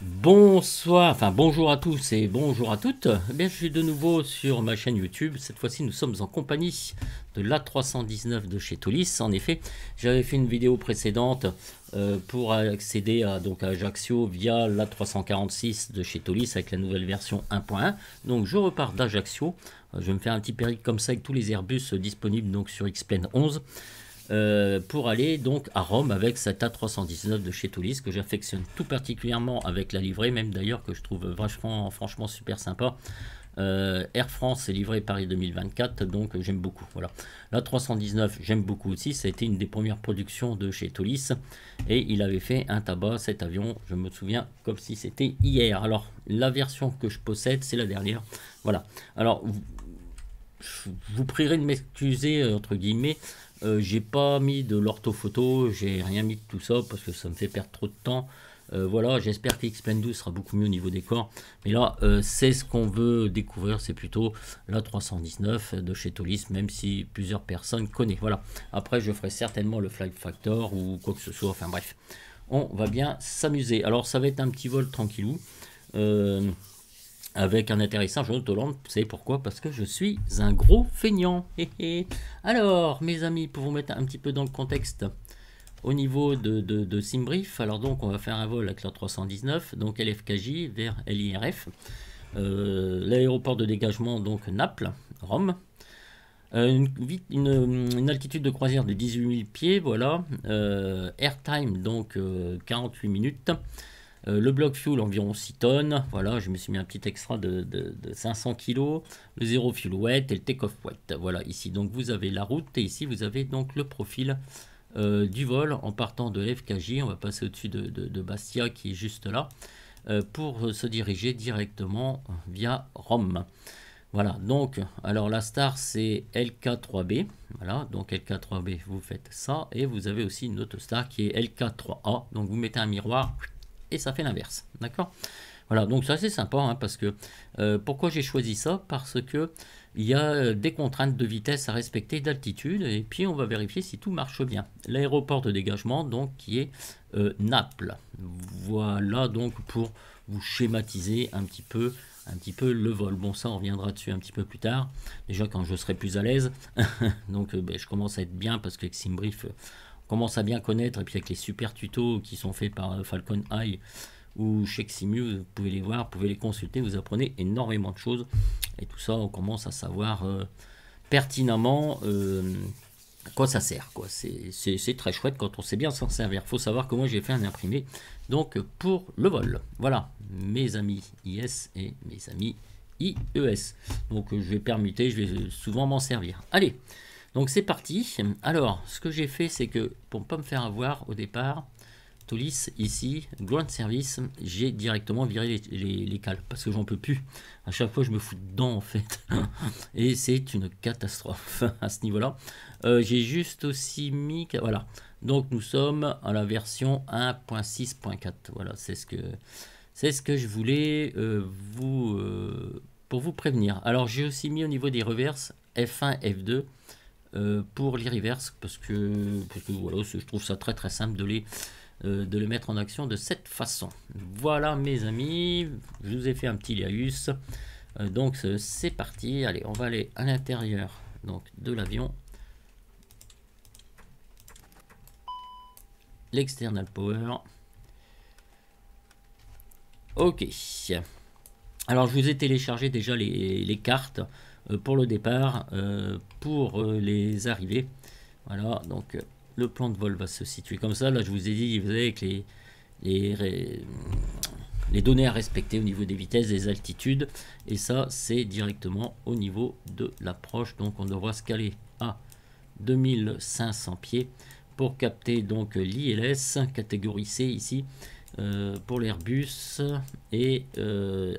Bonsoir, enfin bonjour à tous et bonjour à toutes. Eh bien, je suis de nouveau sur ma chaîne YouTube. Cette fois-ci, nous sommes en compagnie de l'A319 de chez Tolis. En effet, j'avais fait une vidéo précédente pour accéder à Ajaccio via l'A346 de chez Tolis avec la nouvelle version 1.1. Donc, je repars d'Ajaccio. Je vais me faire un petit périple comme ça avec tous les Airbus disponibles donc sur X-Plane 11. Pour aller donc à Rome avec cette A319 de chez Toulis que j'affectionne tout particulièrement avec la livrée, même d'ailleurs que je trouve franchement super sympa. Air France est livré Paris 2024, donc j'aime beaucoup. Voilà. La 319, j'aime beaucoup aussi. Ça a été une des premières productions de chez Toulis et il avait fait un tabac, cet avion. Je me souviens comme si c'était hier. Alors, la version que je possède, c'est la dernière. Voilà. Alors, vous prierez de m'excuser, entre guillemets. J'ai pas mis de l'orthophoto, j'ai rien mis de tout ça parce que ça me fait perdre trop de temps. Voilà, j'espère que X-Plane 12 sera beaucoup mieux au niveau des corps. Mais là, c'est ce qu'on veut découvrir, c'est plutôt la 319 de chez Tolis, même si plusieurs personnes connaissent. Voilà. Après, je ferai certainement le Flight Factor ou quoi que ce soit. Enfin bref, on va bien s'amuser. Alors, ça va être un petit vol tranquillou. Euh, avec un atterrissage en Hollande. Vous savez pourquoi? Parce que je suis un gros feignant. Alors, mes amis, pour vous mettre un petit peu dans le contexte, au niveau de Simbrief, alors donc on va faire un vol avec la 319, donc LFKJ vers LIRF. L'aéroport de dégagement, donc Naples, Rome. Une altitude de croisière de 18 000 pieds, voilà. Airtime, donc 48 minutes. Le bloc fuel environ 6 tonnes. Voilà, je me suis mis un petit extra de 500 kg. Le zéro fuel weight et le take-off weight. Voilà, ici donc vous avez la route et ici vous avez donc le profil du vol en partant de l'FKJ. On va passer au-dessus de Bastia qui est juste là pour se diriger directement via Rome. Voilà, donc, alors la star c'est LK3B. Voilà, donc LK3B, vous faites ça. Et vous avez aussi une autre star qui est LK3A. Donc vous mettez un miroir et ça fait l'inverse. D'accord? Voilà, donc c'est assez sympa hein, parce que pourquoi j'ai choisi ça? Parce que il y a des contraintes de vitesse à respecter, d'altitude, et puis on va vérifier si tout marche bien. L'aéroport de dégagement, donc, qui est Naples. Voilà donc pour vous schématiser un petit peu le vol. Bon, ça on reviendra dessus un petit peu plus tard. Déjà quand je serai plus à l'aise. Donc je commence à être bien parce qu'avec Simbrief, on commence à bien connaître, et puis avec les super tutos qui sont faits par Falcon Eye ou chez Ximu, vous pouvez les voir, vous pouvez les consulter, vous apprenez énormément de choses. Et tout ça, on commence à savoir pertinemment à quoi ça sert. C'est très chouette quand on sait bien s'en servir. Il faut savoir que moi j'ai fait un imprimé donc pour le vol. Voilà, mes amis IS et mes amis IES. Donc je vais permuter, je vais souvent m'en servir. Allez, donc c'est parti. Alors, ce que j'ai fait, c'est que pour ne pas me faire avoir au départ, Tolis, ici, Ground Service, j'ai directement viré les cales parce que j'en peux plus. À chaque fois, je me fous dedans en fait. Et c'est une catastrophe à ce niveau-là. J'ai juste aussi mis. Voilà. Donc nous sommes à la version 1.6.4. Voilà, c'est ce que je voulais pour vous prévenir. Alors j'ai aussi mis au niveau des reverses F1, F2 pour les reverses parce que voilà, je trouve ça très très simple de les mettre en action de cette façon. Voilà mes amis, je vous ai fait un petit laïus. Donc c'est parti, allez on va aller à l'intérieur donc de l'avion. L'external power. Ok. Alors je vous ai téléchargé déjà les cartes pour le départ, pour les arrivées. Voilà, donc le plan de vol va se situer comme ça. Là je vous ai dit, vous avez avec les, les données à respecter au niveau des vitesses, des altitudes. Et ça, c'est directement au niveau de l'approche. Donc on devra se caler à 2500 pieds pour capter donc l'ILS, catégorie C ici, pour l'Airbus, et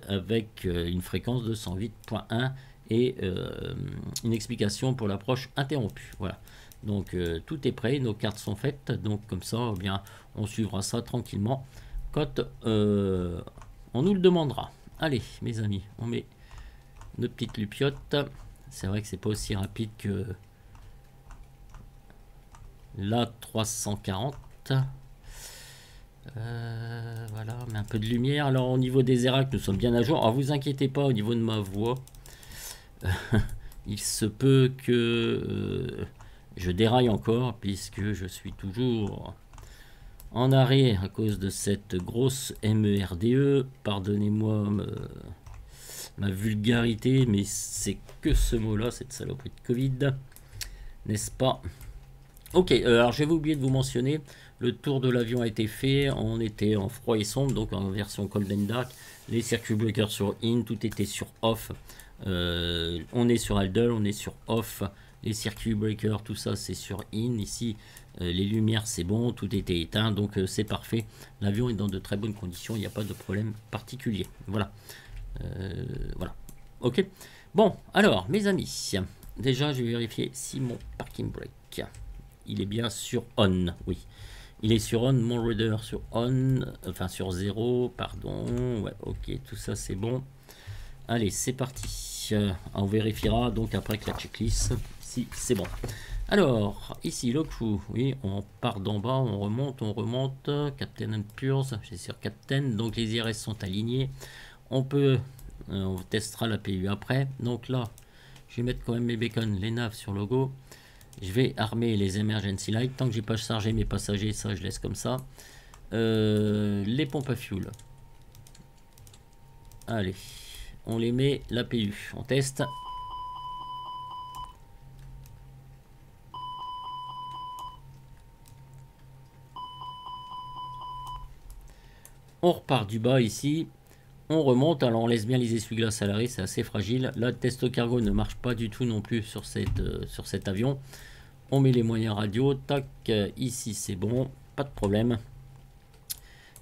avec une fréquence de 108.1 et une explication pour l'approche interrompue. Voilà. Donc tout est prêt, nos cartes sont faites, donc comme ça, eh bien, on suivra ça tranquillement quand on nous le demandera. Allez, mes amis, on met notre petite lupiote. C'est vrai que c'est pas aussi rapide que la 340. Voilà, met un peu de lumière. Alors au niveau des ERAC, nous sommes bien à jour. Alors vous inquiétez pas au niveau de ma voix. Il se peut que je déraille encore puisque je suis toujours en arrêt à cause de cette grosse MERDE. Pardonnez-moi ma vulgarité, mais c'est que ce mot-là, cette saloperie de Covid, n'est-ce pas? Ok, alors j'avais oublié de vous mentionner, le tour de l'avion a été fait, on était en froid et sombre, donc en version cold and dark, les circuit breakers sur in, tout était sur off, on est sur idle, on est sur off, les circuit breakers, tout ça c'est sur in, ici les lumières c'est bon, tout était éteint, donc c'est parfait, l'avion est dans de très bonnes conditions, il n'y a pas de problème particulier, voilà. Voilà, ok. Bon, alors, mes amis, déjà, je vais vérifier si mon parking brake, il est bien sur on, oui. Il est sur on, mon reader sur on, enfin sur 0, pardon, ouais, ok, tout ça c'est bon. Allez, c'est parti. On vérifiera donc après avec la checklist si c'est bon. Alors, ici, le crew, oui, on part d'en bas, on remonte, Captain and Purs, j'ai sur Captain, donc les IRS sont alignés. On peut, on testera la PU après. Donc là, je vais mettre quand même mes beacons, les naves sur logo. Je vais armer les emergency lights. Tant que j'ai pas chargé mes passagers, ça je laisse comme ça. Les pompes à fuel. Allez, on les met la PU. On teste. On repart du bas ici. On remonte, alors on laisse bien les essuie-glaces à l'arrêt, c'est assez fragile. Là, le test cargo ne marche pas du tout non plus sur cet avion. On met les moyens radio, tac, ici c'est bon, pas de problème.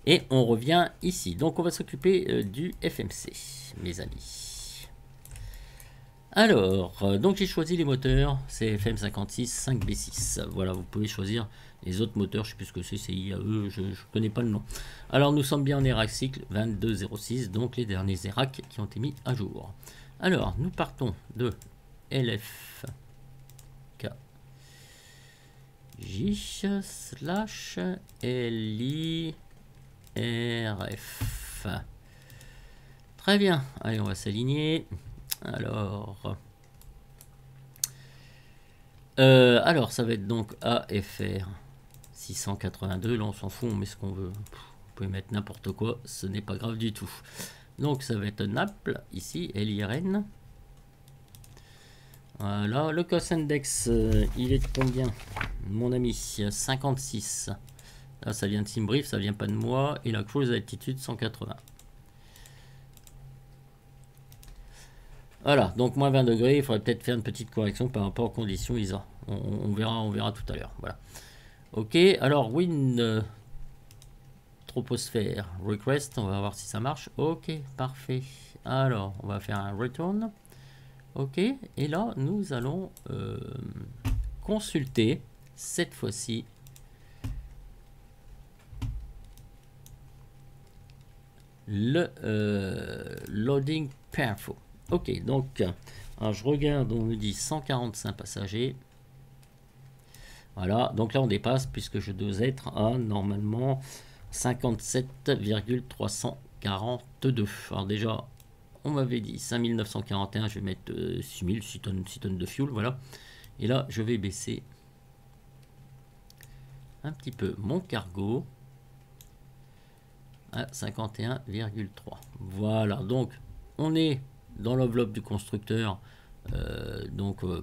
Et on revient ici. Donc on va s'occuper du FMC, mes amis. Alors, donc j'ai choisi les moteurs, c'est FM56 5B6. Voilà, vous pouvez choisir les autres moteurs, je ne sais plus ce que c'est IAE, je ne connais pas le nom. Alors nous sommes bien en ERAC cycle 2206, donc les derniers ERAC qui ont été mis à jour. Alors, nous partons de LF J/LIRF. Très bien, allez, on va s'aligner. Alors, ça va être donc AFR 682. Là, on s'en fout, on met ce qu'on veut. Vous pouvez mettre n'importe quoi, ce n'est pas grave du tout. Donc, ça va être Naples, ici, LIRN. Voilà, le cost index, il est de combien, mon ami? 56. Là, ça vient de Simbrief, ça vient pas de moi. Et la cruise altitude, 180. Voilà, donc moins 20 degrés, il faudrait peut-être faire une petite correction par rapport aux conditions ISA. On verra tout à l'heure. Voilà. Ok, alors wind troposphère request, on va voir si ça marche. Ok, parfait. Alors, on va faire un return. Ok, et là, nous allons consulter cette fois-ci le loading perfo. Ok, donc alors je regarde, on me dit 145 passagers. Voilà, donc là on dépasse puisque je dois être à normalement 57,342. Alors déjà, on m'avait dit 5941, je vais mettre 6000, 6 tonnes de fuel, voilà. Et là, je vais baisser un petit peu mon cargo à 51,3. Voilà, donc on est dans l'enveloppe du constructeur,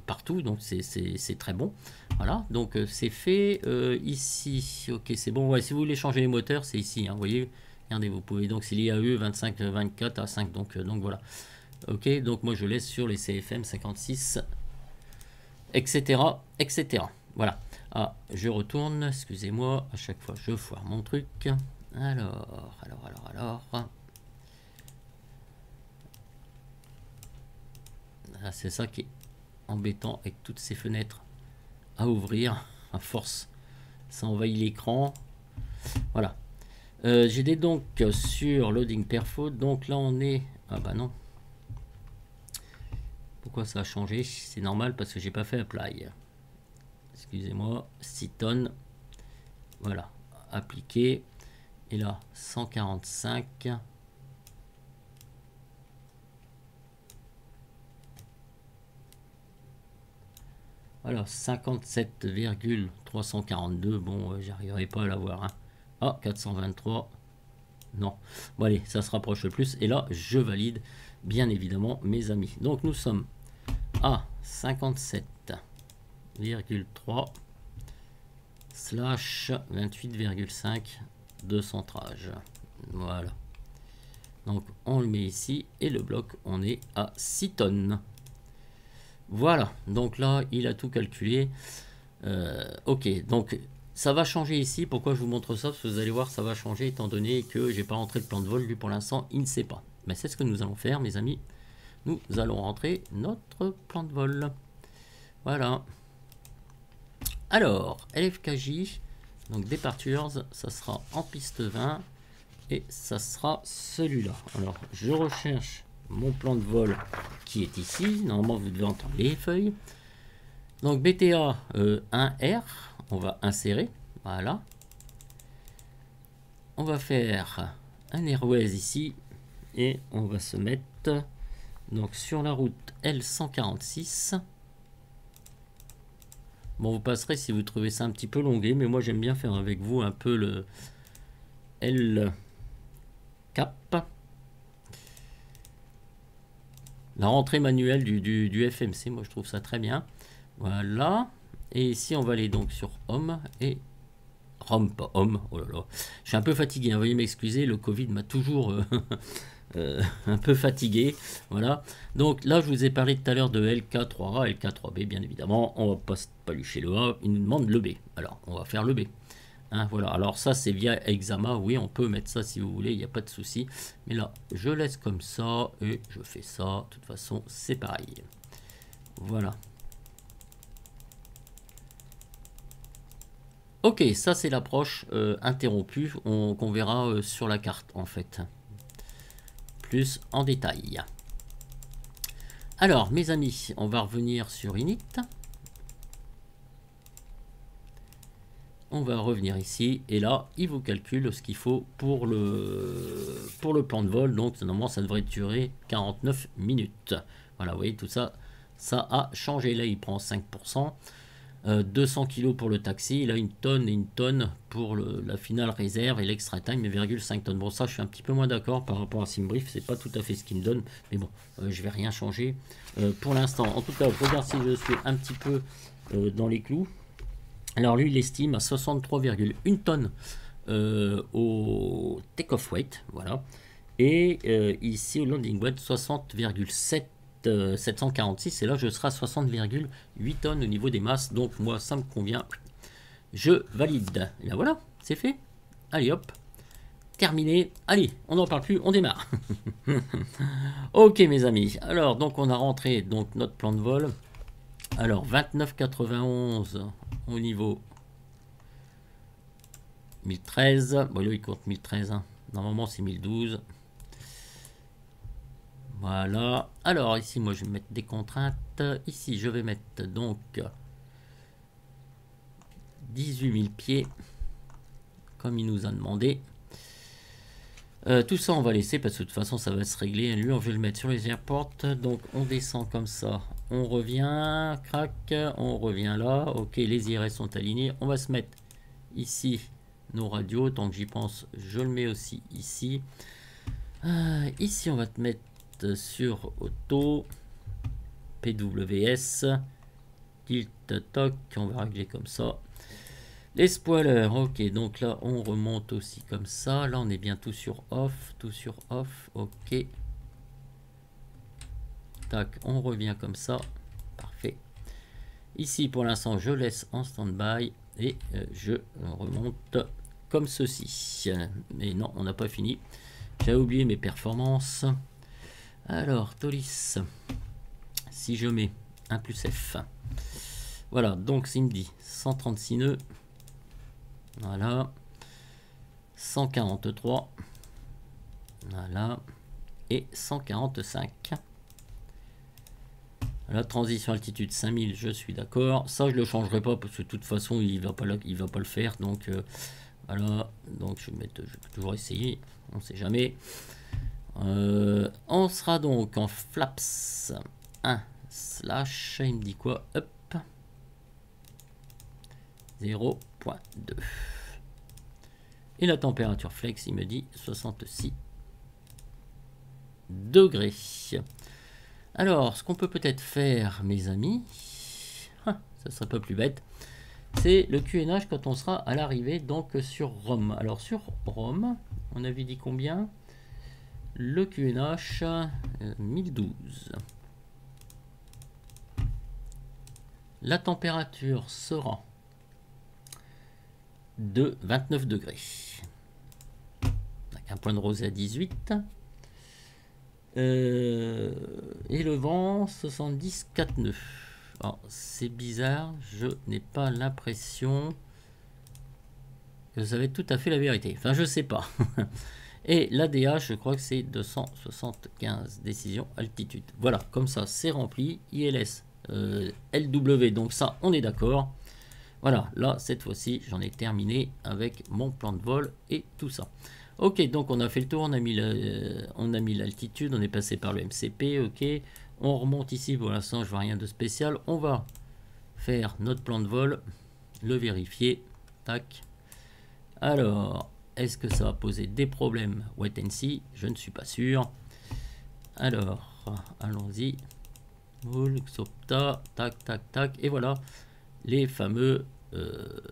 partout, donc c'est très bon. Voilà, donc c'est fait ici. Ok, c'est bon. Ouais, si vous voulez changer les moteurs, c'est ici. Hein, vous voyez, regardez, vous pouvez. Donc c'est l'IAE 25, 24 à 5. Donc voilà. Ok, donc moi je laisse sur les CFM 56, etc., etc. Voilà. Ah, je retourne. Excusez-moi, à chaque fois je foire mon truc. Alors. Ah, c'est ça qui est embêtant avec toutes ces fenêtres à ouvrir à force, ça envahit l'écran. Voilà, j'ai des donc sur loading perfo, donc là on est, ah bah non, pourquoi ça a changé? C'est normal parce que j'ai pas fait apply, excusez-moi. 6 tonnes, voilà, appliquer, Et là, 145. Voilà, 57,342. Bon, j'arriverai pas à l'avoir. Hein. Ah, 423. Non. Bon, allez, ça se rapproche le plus. Et là, je valide, bien évidemment, mes amis. Donc, nous sommes à 57,3 slash 28,5 de centrage. Voilà. Donc, on le met ici. Et le bloc, on est à 6 tonnes. Voilà, donc là, il a tout calculé. Ok, donc ça va changer ici. Pourquoi je vous montre ça? Parce que vous allez voir, ça va changer étant donné que j'ai pas rentré le plan de vol. Lui, pour l'instant, il ne sait pas. Mais c'est ce que nous allons faire, mes amis. Nous allons rentrer notre plan de vol. Voilà. Alors, LFKJ, donc Departures, ça sera en piste 20. Et ça sera celui-là. Alors, je recherche mon plan de vol qui est ici. Normalement, vous devez entendre les feuilles. Donc, BTA 1R, on va insérer. Voilà. On va faire un Airways ici. Et on va se mettre donc sur la route L146. Bon, vous passerez si vous trouvez ça un petit peu longué. Mais moi, j'aime bien faire avec vous un peu le L cap. La rentrée manuelle du FMC, moi je trouve ça très bien. Voilà. Et ici on va aller donc sur Home et Home, pas Home. Oh là là. Je suis un peu fatigué, hein, veuillez m'excuser, le Covid m'a toujours un peu fatigué. Voilà. Donc là je vous ai parlé tout à l'heure de LK3A, LK3B bien évidemment. On va pas palucher le A, il nous demande le B. Alors on va faire le B. Hein, voilà, alors ça c'est via Exama, oui on peut mettre ça si vous voulez, il n'y a pas de souci. Mais là je laisse comme ça et je fais ça, de toute façon c'est pareil. Voilà. Ok, ça c'est l'approche interrompue qu'on verra sur la carte en fait. Plus en détail. Alors mes amis, on va revenir sur Init. On va revenir ici et là il vous calcule ce qu'il faut pour le plan de vol. Donc normalement ça devrait durer 49 minutes. Voilà, vous voyez tout ça, ça a changé. Là il prend 5%, 200 kg pour le taxi, il a une tonne et une tonne pour la finale réserve et l'extra time et 0,5 tonnes. Bon ça je suis un petit peu moins d'accord par rapport à Simbrief, c'est pas tout à fait ce qu'il me donne, mais bon je vais rien changer pour l'instant. En tout cas je regarde si je suis un petit peu dans les clous. Alors lui, il estime à 63,1 tonnes au take-off weight, voilà. Et ici au landing weight, 60,746. Et là, je serai à 60,8 tonnes au niveau des masses. Donc moi, ça me convient. Je valide. Et là, voilà, c'est fait. Allez, hop. Terminé. Allez, on n'en parle plus, on démarre. Ok, mes amis. Alors, donc, on a rentré donc, notre plan de vol. Alors, 29,91 au niveau 1013. Bon, là, il compte 1013. Hein. Normalement, c'est 1012. Voilà. Alors, ici, moi, je vais mettre des contraintes. Ici, je vais mettre donc 18 000 pieds, comme il nous a demandé. Tout ça, on va laisser parce que de toute façon, ça va se régler. Lui, on va le mettre sur les airports. Donc, on descend comme ça. On revient. Crac. On revient là. Ok, les IRS sont alignés. On va se mettre ici nos radios. Tant que j'y pense, je le mets aussi ici. Ici, on va te mettre sur auto. PWS. Tilt toc. On va régler comme ça. Les spoilers, ok, donc là on remonte aussi comme ça. Là on est bien tout sur off, ok. Tac, on revient comme ça, parfait. Ici pour l'instant je laisse en stand-by et je remonte comme ceci. Mais non, on n'a pas fini. J'ai oublié mes performances. Alors, Tolis, si je mets 1 plus F, voilà, donc il me dit 136 nœuds. Voilà, 143, voilà, et 145. La transition altitude 5000, je suis d'accord. Ça, je le changerai pas parce que de toute façon, il va pas le faire. Donc, Voilà, donc je vais toujours essayer, on sait jamais. On sera donc en flaps 1 slash, il me dit quoi? Up 0.2. Et la température flex, il me dit 66 degrés. Alors, ce qu'on peut peut-être faire, mes amis, ça serait pas plus bête, c'est le QNH quand on sera à l'arrivée, donc sur Rome. Alors, sur Rome, on avait dit combien? Le QNH, 1012. La température sera de 29 degrés. Avec un point de rosée à 18. Et le vent 70 4 nœuds. C'est bizarre, je n'ai pas l'impression que ça va être tout à fait la vérité. Enfin, je sais pas. Et l'ADH, je crois que c'est 275 décision altitude. Voilà, comme ça, c'est rempli. ILS, LW, donc ça, on est d'accord. Voilà, là, cette fois-ci, j'en ai terminé avec mon plan de vol et tout ça. Ok, donc on a fait le tour, on a mis l'altitude, on est passé par le MCP, ok. On remonte ici, pour l'instant, je vois rien de spécial. On va faire notre plan de vol, le vérifier. Tac. Alors, est-ce que ça va poser des problèmes? Wait and see, je ne suis pas sûr. Alors, allons-y. Xopta, tac, tac, tac. Et voilà, les fameux,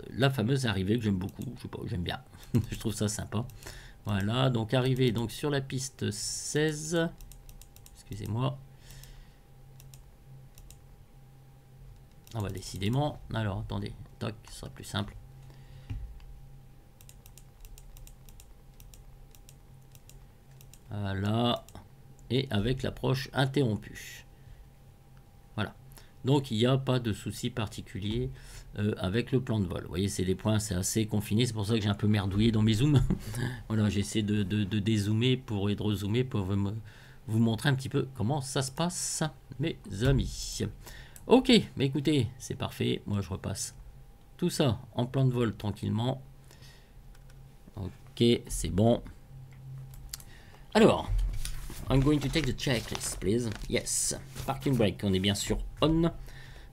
la fameuse arrivée que j'aime beaucoup. Je sais pas, j'aime bien. Je trouve ça sympa. Voilà, donc arrivé donc sur la piste 16. Excusez-moi. Ah bah décidément. Alors attendez, tac, ce sera plus simple. Voilà. Et avec l'approche interrompue. Voilà. Donc il n'y a pas de souci particulier avec le plan de vol. Vous voyez, c'est des points, c'est assez confiné. C'est pour ça que j'ai un peu merdouillé dans mes zooms. Voilà, j'essaie de dézoomer pour et de rezoomer pour vous montrer un petit peu comment ça se passe, mes amis. Ok, mais écoutez, c'est parfait. Moi, je repasse tout ça en plan de vol tranquillement. Ok, c'est bon. Alors, I'm going to take the checklist, please. Yes. Parking brake, on est bien sûr on.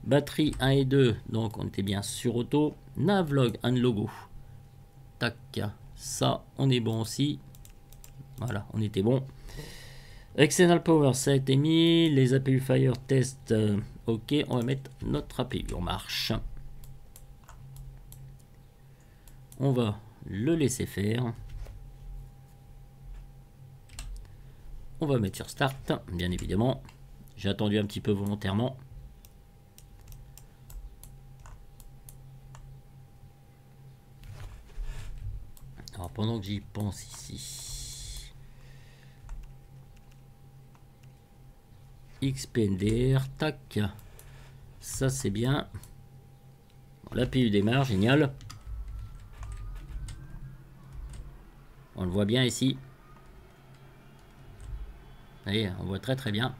Batterie 1 et 2, donc on était bien sur auto. Navlog, un logo. Tac, ça, on est bon aussi. Voilà, on était bon. External power, ça a été mis. Les APU fire test, ok, on va mettre notre APU en marche. On va le laisser faire. On va mettre sur start, bien évidemment. J'ai attendu un petit peu volontairement. Alors pendant que j'y pense ici. XPNDR, tac. Ça c'est bien. Bon, l'APU démarre, génial. On le voit bien ici. Allez, on voit très très bien.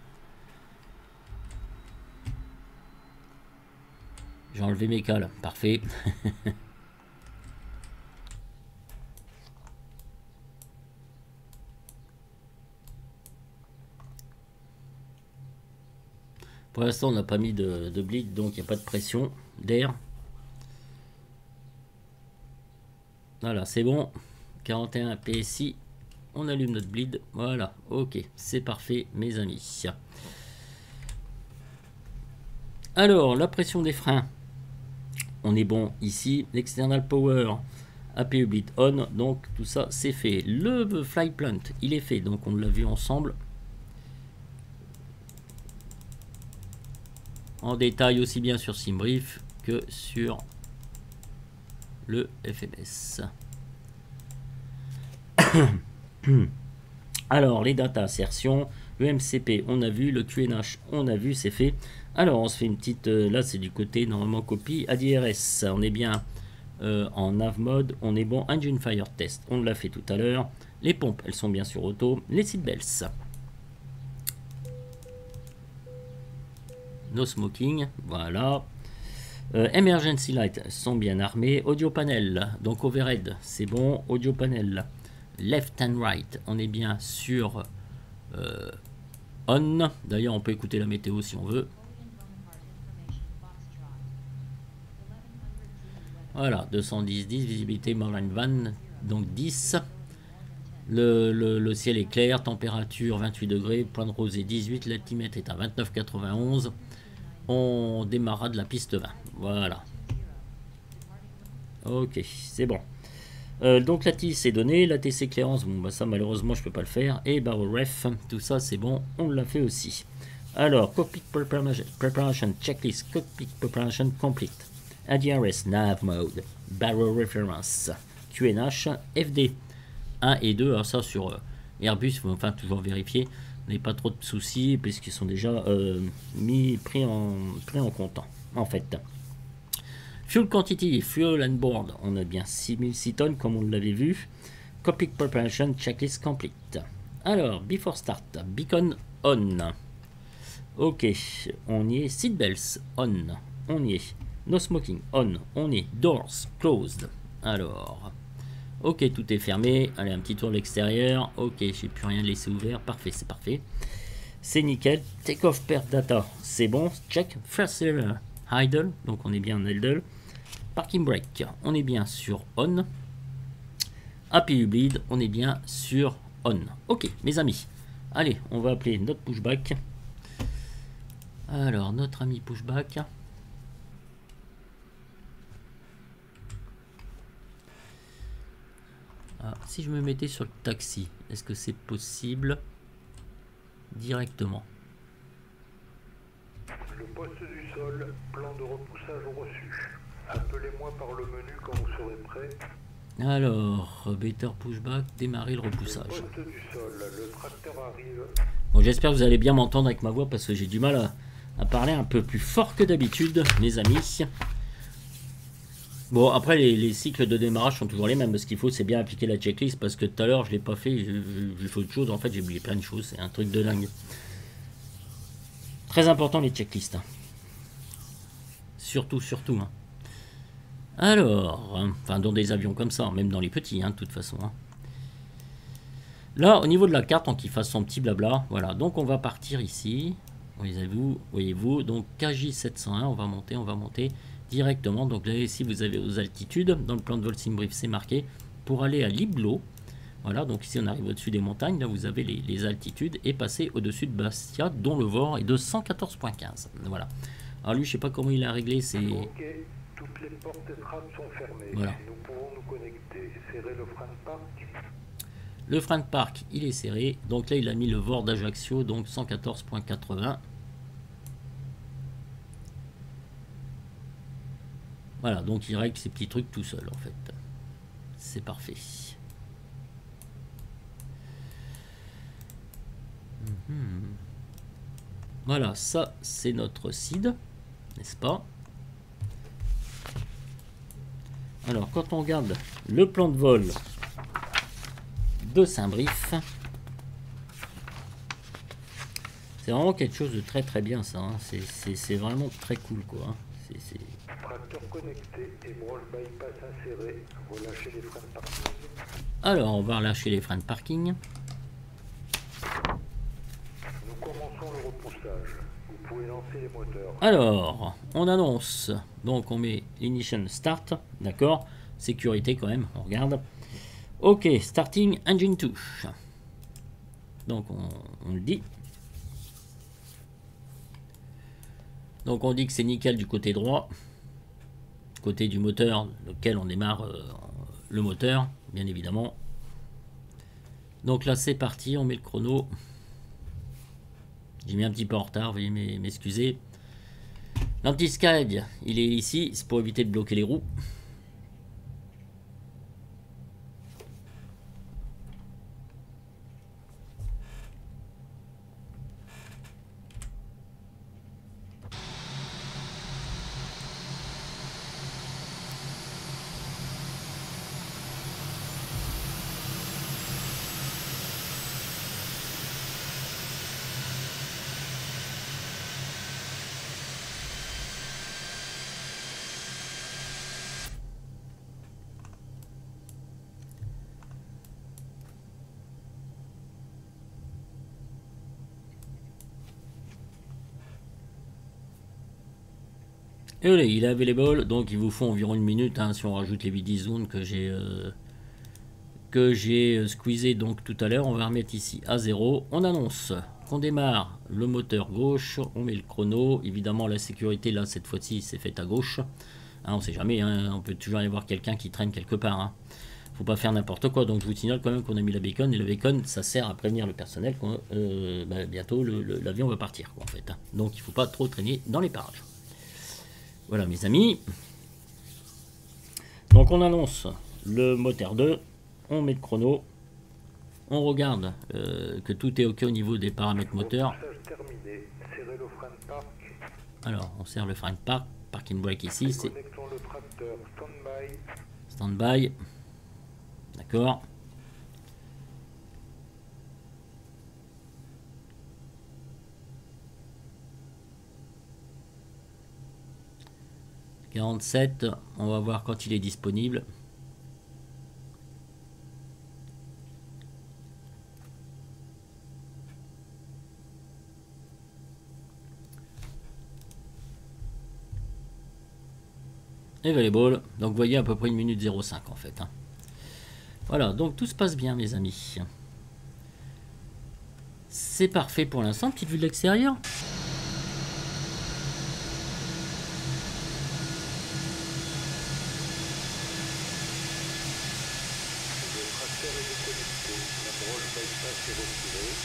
J'ai enlevé mes cales, parfait. Pour l'instant, on n'a pas mis de bleed, donc il n'y a pas de pression d'air. Voilà, c'est bon. 41 PSI. On allume notre bleed. Voilà, ok, c'est parfait, mes amis. Alors, la pression des freins. On est bon ici. L'external power, APU bleed on. Donc, tout ça, c'est fait. Le fly plant, il est fait. Donc, on l'a vu ensemble. En détail aussi bien sur SimBrief que sur le FMS. Alors les data assertion, le MCP on a vu, le QNH on a vu, c'est fait. Alors on se fait une petite, là c'est du côté normalement copie, ADRS, on est bien en nav mode, on est bon, engine fire test, on l'a fait tout à l'heure. Les pompes elles sont bien sur auto, les seatbelts. No smoking, voilà. Emergency light sont bien armés. Audio panel, donc overhead, c'est bon. Audio panel, left and right, on est bien sur on. D'ailleurs, on peut écouter la météo si on veut. Voilà, 210, 10, visibilité Marline Van, donc 10. Le ciel est clair, température 28 degrés, point de rosée 18, l'altimètre est à 29,91. On démarrera de la piste 20. Voilà. Ok, c'est bon. Donc la TIS est donnée, la TC clearance, bon bah ça malheureusement je peux pas le faire. Et barrel ref, tout ça c'est bon, on l'a fait aussi. Alors, cockpit preparation checklist, cockpit preparation complete. ADRS nav mode, barrel reference, QNH, FD 1 et 2. Alors ça sur Airbus, il faut enfin toujours vérifier. On n'a pas trop de soucis puisqu'ils sont déjà pris en compte en fait. Fuel quantity, fuel and board, on a bien 6006 tonnes comme on l'avait vu. Cockpit preparation checklist complete. Alors, before start, beacon on. Ok, on y est. Seatbelts on, on y est. No smoking on, on y est. Doors closed. Alors, ok, tout est fermé. Allez, un petit tour de l'extérieur. Ok, j'ai plus rien laissé ouvert. Parfait, c'est parfait. C'est nickel. Take off pert data, c'est bon. Check. First level idle, donc on est bien en idle. Parking brake, on est bien sur on. APU bleed, on est bien sur on. Ok, mes amis. Allez, on va appeler notre pushback. Alors, notre ami pushback. Ah, si je me mettais sur le taxi, est-ce que c'est possible directement? Le poste du sol, plan de repoussage reçu. Appelez-moi par le menu quand vous serez prêt. Alors, better pushback, démarrer le repoussage. Le poste du sol, le tracteur arrive. Bon, j'espère que vous allez bien m'entendre avec ma voix parce que j'ai du mal à parler un peu plus fort que d'habitude, mes amis. Bon, après, les cycles de démarrage sont toujours les mêmes. Ce qu'il faut, c'est bien appliquer la checklist parce que tout à l'heure, je ne l'ai pas fait. J'ai fait autre chose. En fait, j'ai oublié plein de choses. C'est un truc de dingue. Très important, les checklists. Surtout, surtout. Hein. Alors, enfin, dans des avions comme ça, même dans les petits, hein, de toute façon. Hein. Là, au niveau de la carte, tant qu'il fasse son petit blabla, voilà. Donc, on va partir ici. Voyez-vous, donc KJ701, on va monter directement. Donc là, ici, vous avez aux altitudes. Dans le plan de vol SimBrief, c'est marqué. Pour aller à Liblo, voilà, donc ici, on arrive au-dessus des montagnes. Là, vous avez les altitudes et passer au-dessus de Bastia, dont le VOR est de 114,15. Voilà. Alors lui, je sais pas comment il a réglé, c'est... Ok, toutes les portes et trappes sont fermées. Voilà. Nous pouvons nous connecter. Serrez le frein de parc. Le frein de parc, il est serré. Donc là, il a mis le VOR d'Ajaccio, donc 114,80. Voilà, donc il règle ces petits trucs tout seul, en fait. C'est parfait. Voilà, ça, c'est notre SID, n'est-ce pas? Alors, quand on regarde le plan de vol de SimBrief, c'est vraiment quelque chose de très très bien, ça. Hein. C'est vraiment très cool, quoi. Hein. Tracteur connecté et broche bypass inséré. Relâchez les freins de parking. Alors, on va relâcher les freins de parking. Nous commençons le repoussage. Vous pouvez lancer les moteurs. Alors, on annonce. Donc, on met Ignition Start. D'accord. Sécurité quand même, on regarde. Ok, Starting Engine 2. Donc, on le dit. Donc, on dit que c'est nickel du côté droit. Côté du moteur, lequel on démarre le moteur, bien évidemment. Donc là, c'est parti, on met le chrono. J'ai mis un petit peu en retard, veuillez m'excuser. L'anti-skid, il est ici, c'est pour éviter de bloquer les roues. Et voilà, il est available, donc il vous faut environ une minute, hein, si on rajoute les 8 zones que j'ai squeezé donc tout à l'heure. On va remettre ici à 0. On annonce qu'on démarre le moteur gauche, on met le chrono. Évidemment, la sécurité, là, cette fois-ci, c'est fait à gauche. Hein, on sait jamais, hein, on peut toujours y avoir quelqu'un qui traîne quelque part. Hein. Faut pas faire n'importe quoi. Donc je vous signale quand même qu'on a mis la beacon. Et le beacon, ça sert à prévenir le personnel que bientôt l'avion va partir, quoi, en fait. Hein. Donc il faut pas trop traîner dans les parages. Voilà, mes amis. Donc on annonce le moteur 2. On met le chrono. On regarde que tout est ok au niveau des paramètres moteurs. Terminé. Serrez le frein de parc. Alors, on serre le frein de parc. Parking brake ici, c'est Connectons le tracteur. Stand-by. stand-by. D'accord. « 47 », on va voir quand il est disponible. Available, donc vous voyez à peu près 1 minute 05 en fait. Hein. Voilà, donc tout se passe bien mes amis. C'est parfait pour l'instant, petite vue de l'extérieur.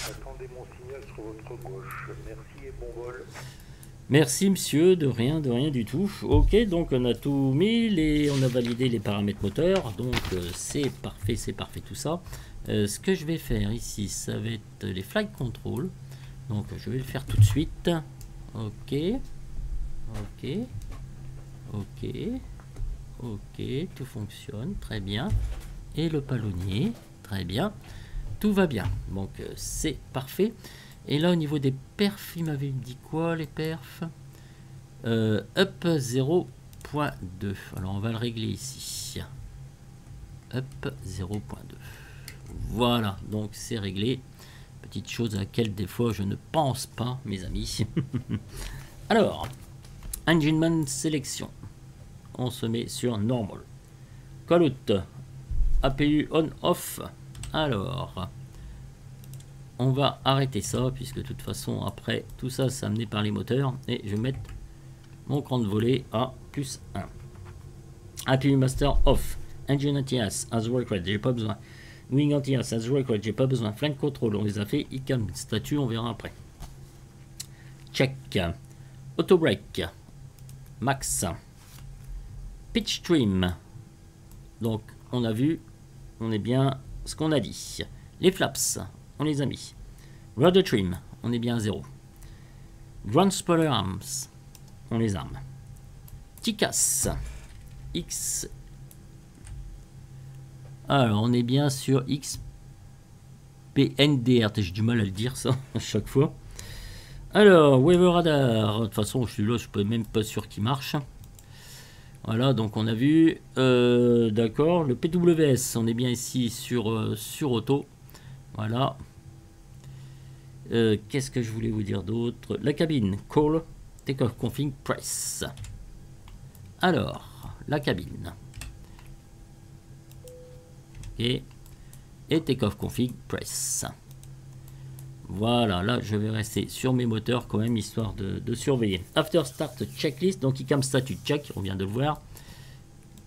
Attendez mon signal sur votre gauche. Merci et bon vol. Merci monsieur, de rien du tout. Ok, donc on a tout mis, on a validé les paramètres moteurs, donc c'est parfait tout ça. Ce que je vais faire ici, ça va être les flight control. Donc je vais le faire tout de suite. Ok, ok, ok, ok, tout fonctionne, très bien. Et le palonnier, très bien. Tout va bien, donc c'est parfait. Et là au niveau des perfs, il m'avait dit quoi les perfs? Up 0.2. Alors on va le régler ici. Up 0.2. Voilà, donc c'est réglé. Petite chose à laquelle des fois je ne pense pas, mes amis. Alors, Engineman sélection. On se met sur Normal. Callout. APU on-off. Alors, on va arrêter ça, puisque de toute façon, après, tout ça, c'est amené par les moteurs. Et je vais mettre mon cran de volée à +1. APU Master off. Engine anti-as as required, j'ai pas besoin. Wing anti-as as required, j'ai pas besoin. Flank control, on les a fait. ICAM statut, on verra après. Check. Auto brake. Max. Pitch trim. Donc, on a vu, on est bien ce qu'on a dit. Les flaps, on les a mis. Rudder trim, on est bien à 0. Ground spoiler arms, on les arme. TICAS, X. Alors, on est bien sur XPNDR. J'ai du mal à le dire ça à chaque fois. Alors, Weather Radar. De toute façon, je suis là, je suis même pas sûr qu'il marche. Voilà, donc on a vu. D'accord, le PWS, on est bien ici sur auto. Voilà. Qu'est-ce que je voulais vous dire d'autre? La cabine, call, takeoff config, press. Alors, la cabine. Ok. Et takeoff config, press. Voilà, là je vais rester sur mes moteurs quand même, histoire de surveiller. After start checklist, donc ICAM statut check, on vient de le voir.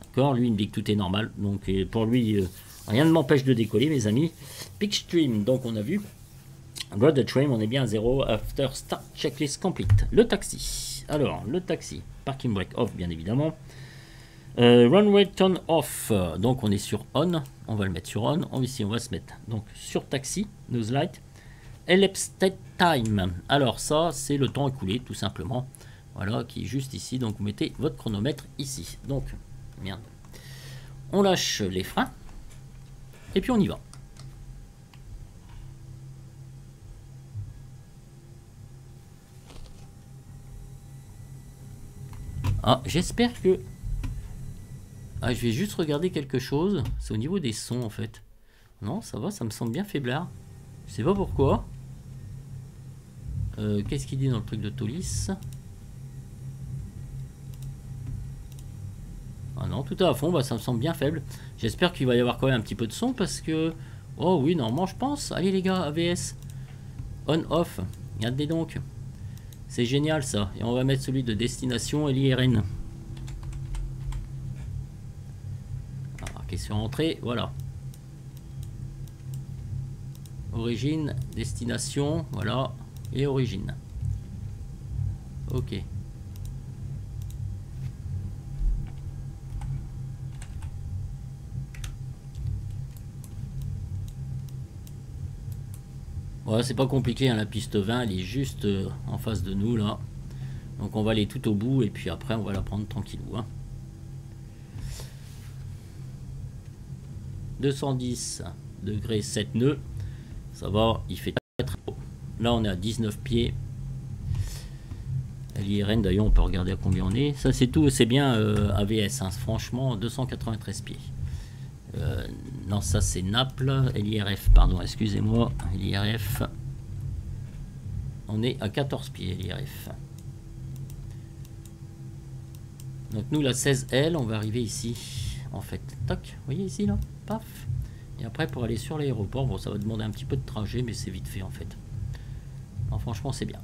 D'accord, lui il me dit que tout est normal, donc pour lui, rien ne m'empêche de décoller mes amis. Pitch trim, donc on a vu. Rudder trim, on est bien à 0. After start checklist complete. Le taxi, alors le taxi, parking brake off bien évidemment. Runway turn off, donc on est sur on, on va le mettre sur on. Ici on va se mettre donc sur taxi, nose light. Elapsed time, alors ça c'est le temps écoulé tout simplement, voilà, qui est juste ici, donc vous mettez votre chronomètre ici, donc merde, on lâche les freins et puis on y va. Ah, j'espère que je vais juste regarder quelque chose, c'est au niveau des sons en fait. Non, ça va, ça me semble bien faiblard, je sais pas pourquoi. Qu'est-ce qu'il dit dans le truc de Tolis? Ah non, tout est à fond, bah, ça me semble bien faible. J'espère qu'il va y avoir quand même un petit peu de son parce que... Oh oui, normalement je pense. Allez les gars, AVS. On-off. Regardez donc. C'est génial ça. Et on va mettre celui de destination et l'IRN. Sur entrée, voilà. Origine, destination, voilà. Et origine. Ok. Voilà, c'est pas compliqué, hein, la piste 20, elle est juste en face de nous, là. Donc on va aller tout au bout, et puis après, on va la prendre tranquillou, hein. 210 degrés 7 nœuds. Ça va, il fait très haut. Là, on est à 19 pieds. L'IRN, d'ailleurs, on peut regarder à combien on est. Ça, c'est tout, c'est bien AVS, hein. Franchement, 293 pieds. Non, ça c'est Naples, LIRF, pardon, excusez-moi, LIRF. On est à 14 pieds, LIRF. Donc nous, la 16L, on va arriver ici, en fait. Toc, vous voyez ici, là, paf. Et après, pour aller sur l'aéroport, bon, ça va demander un petit peu de trajet, mais c'est vite fait, en fait. Non, franchement, c'est bien.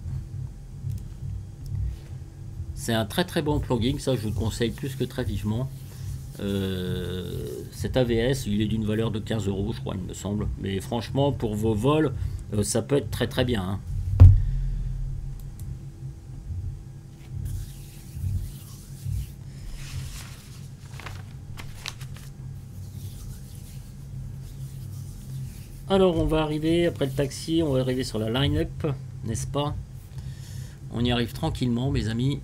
C'est un très très bon plugin, ça je vous le conseille plus que très vivement. Cet AVS, il est d'une valeur de 15 €, je crois, il me semble. Mais franchement, pour vos vols, ça peut être très très bien, hein. Alors, on va arriver, après le taxi, on va arriver sur la line-up, n'est-ce pas? On y arrive tranquillement, mes amis.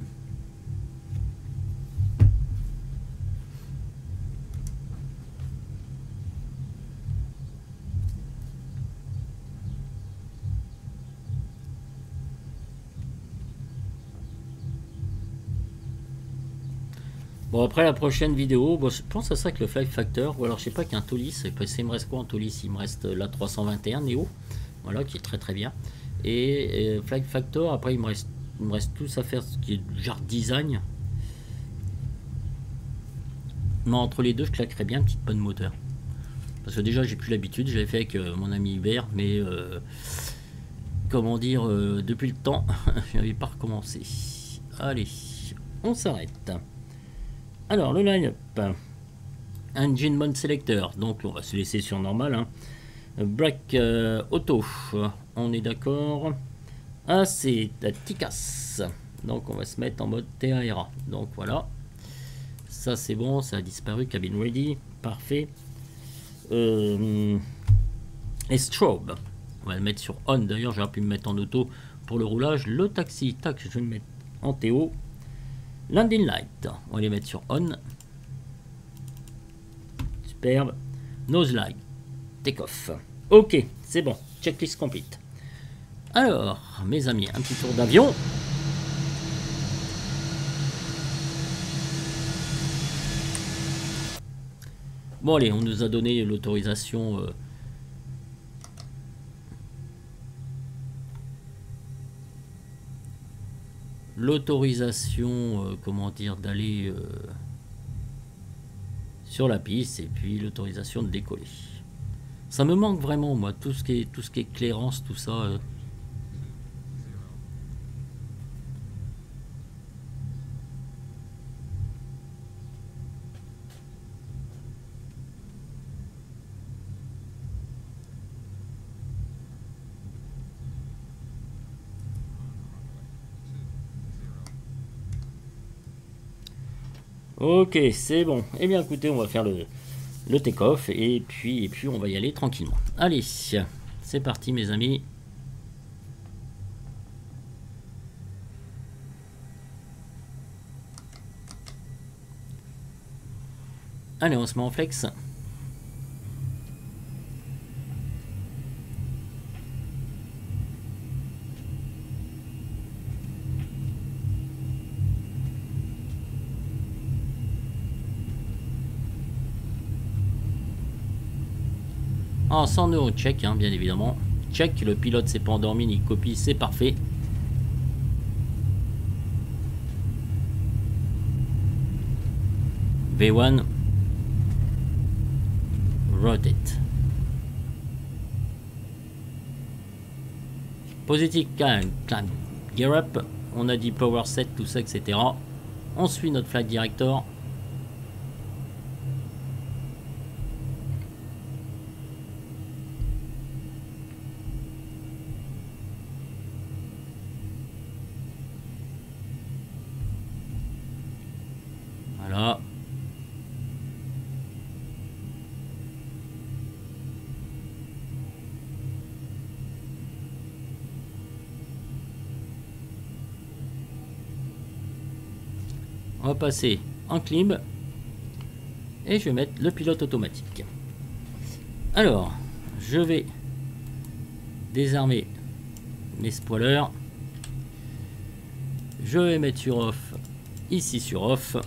Bon, après la prochaine vidéo, bon, je pense à ça avec le Flight Factor, ou alors je sais pas qu'un Tolis, il me reste quoi en Tolis? Il me reste la 321 Neo, voilà, qui est très très bien. Et Flight Factor, après il me reste tous à faire ce qui est genre design. Mais entre les deux, je claquerais bien une petite panne moteur. Parce que déjà, j'ai plus l'habitude, je l'avais fait avec mon ami Hubert, mais comment dire, depuis le temps, je n'avais pas recommencé. Allez, on s'arrête. Alors, le line-up. Engine Mode Selector, donc on va se laisser sur normal, hein. Brake auto, on est d'accord. Ah, c'est TICAS, donc on va se mettre en mode TARA. Donc voilà, ça c'est bon, ça a disparu. Cabin ready, parfait. Et strobe, on va le mettre sur on. D'ailleurs, j'aurais pu me mettre en auto pour le roulage. Le taxi, tac, je vais le mettre en TO. Landing light, on va les mettre sur on. Superbe. Nose light, take off. Ok, c'est bon, checklist complete. Alors, mes amis, un petit tour d'avion. Bon, allez, on nous a donné l'autorisation. Comment dire, d'aller sur la piste, et puis l'autorisation de décoller. Ça me manque vraiment, moi, tout ce qui est clairance, tout ça. Ok, c'est bon. Eh bien, écoutez, on va faire le take-off et puis on va y aller tranquillement. Allez, c'est parti, mes amis. Allez, on se met en flex. Ah, 100 € check, hein, bien évidemment. Check, le pilote s'est pas endormi ni copie, c'est parfait. V1. Rotate. Positive climb. Gear up. On a dit power set, tout ça, etc. On suit notre flight director. Voilà. On va passer en climb et je vais mettre le pilote automatique. Alors, je vais désarmer mes spoilers. Je vais mettre sur off, ici sur off.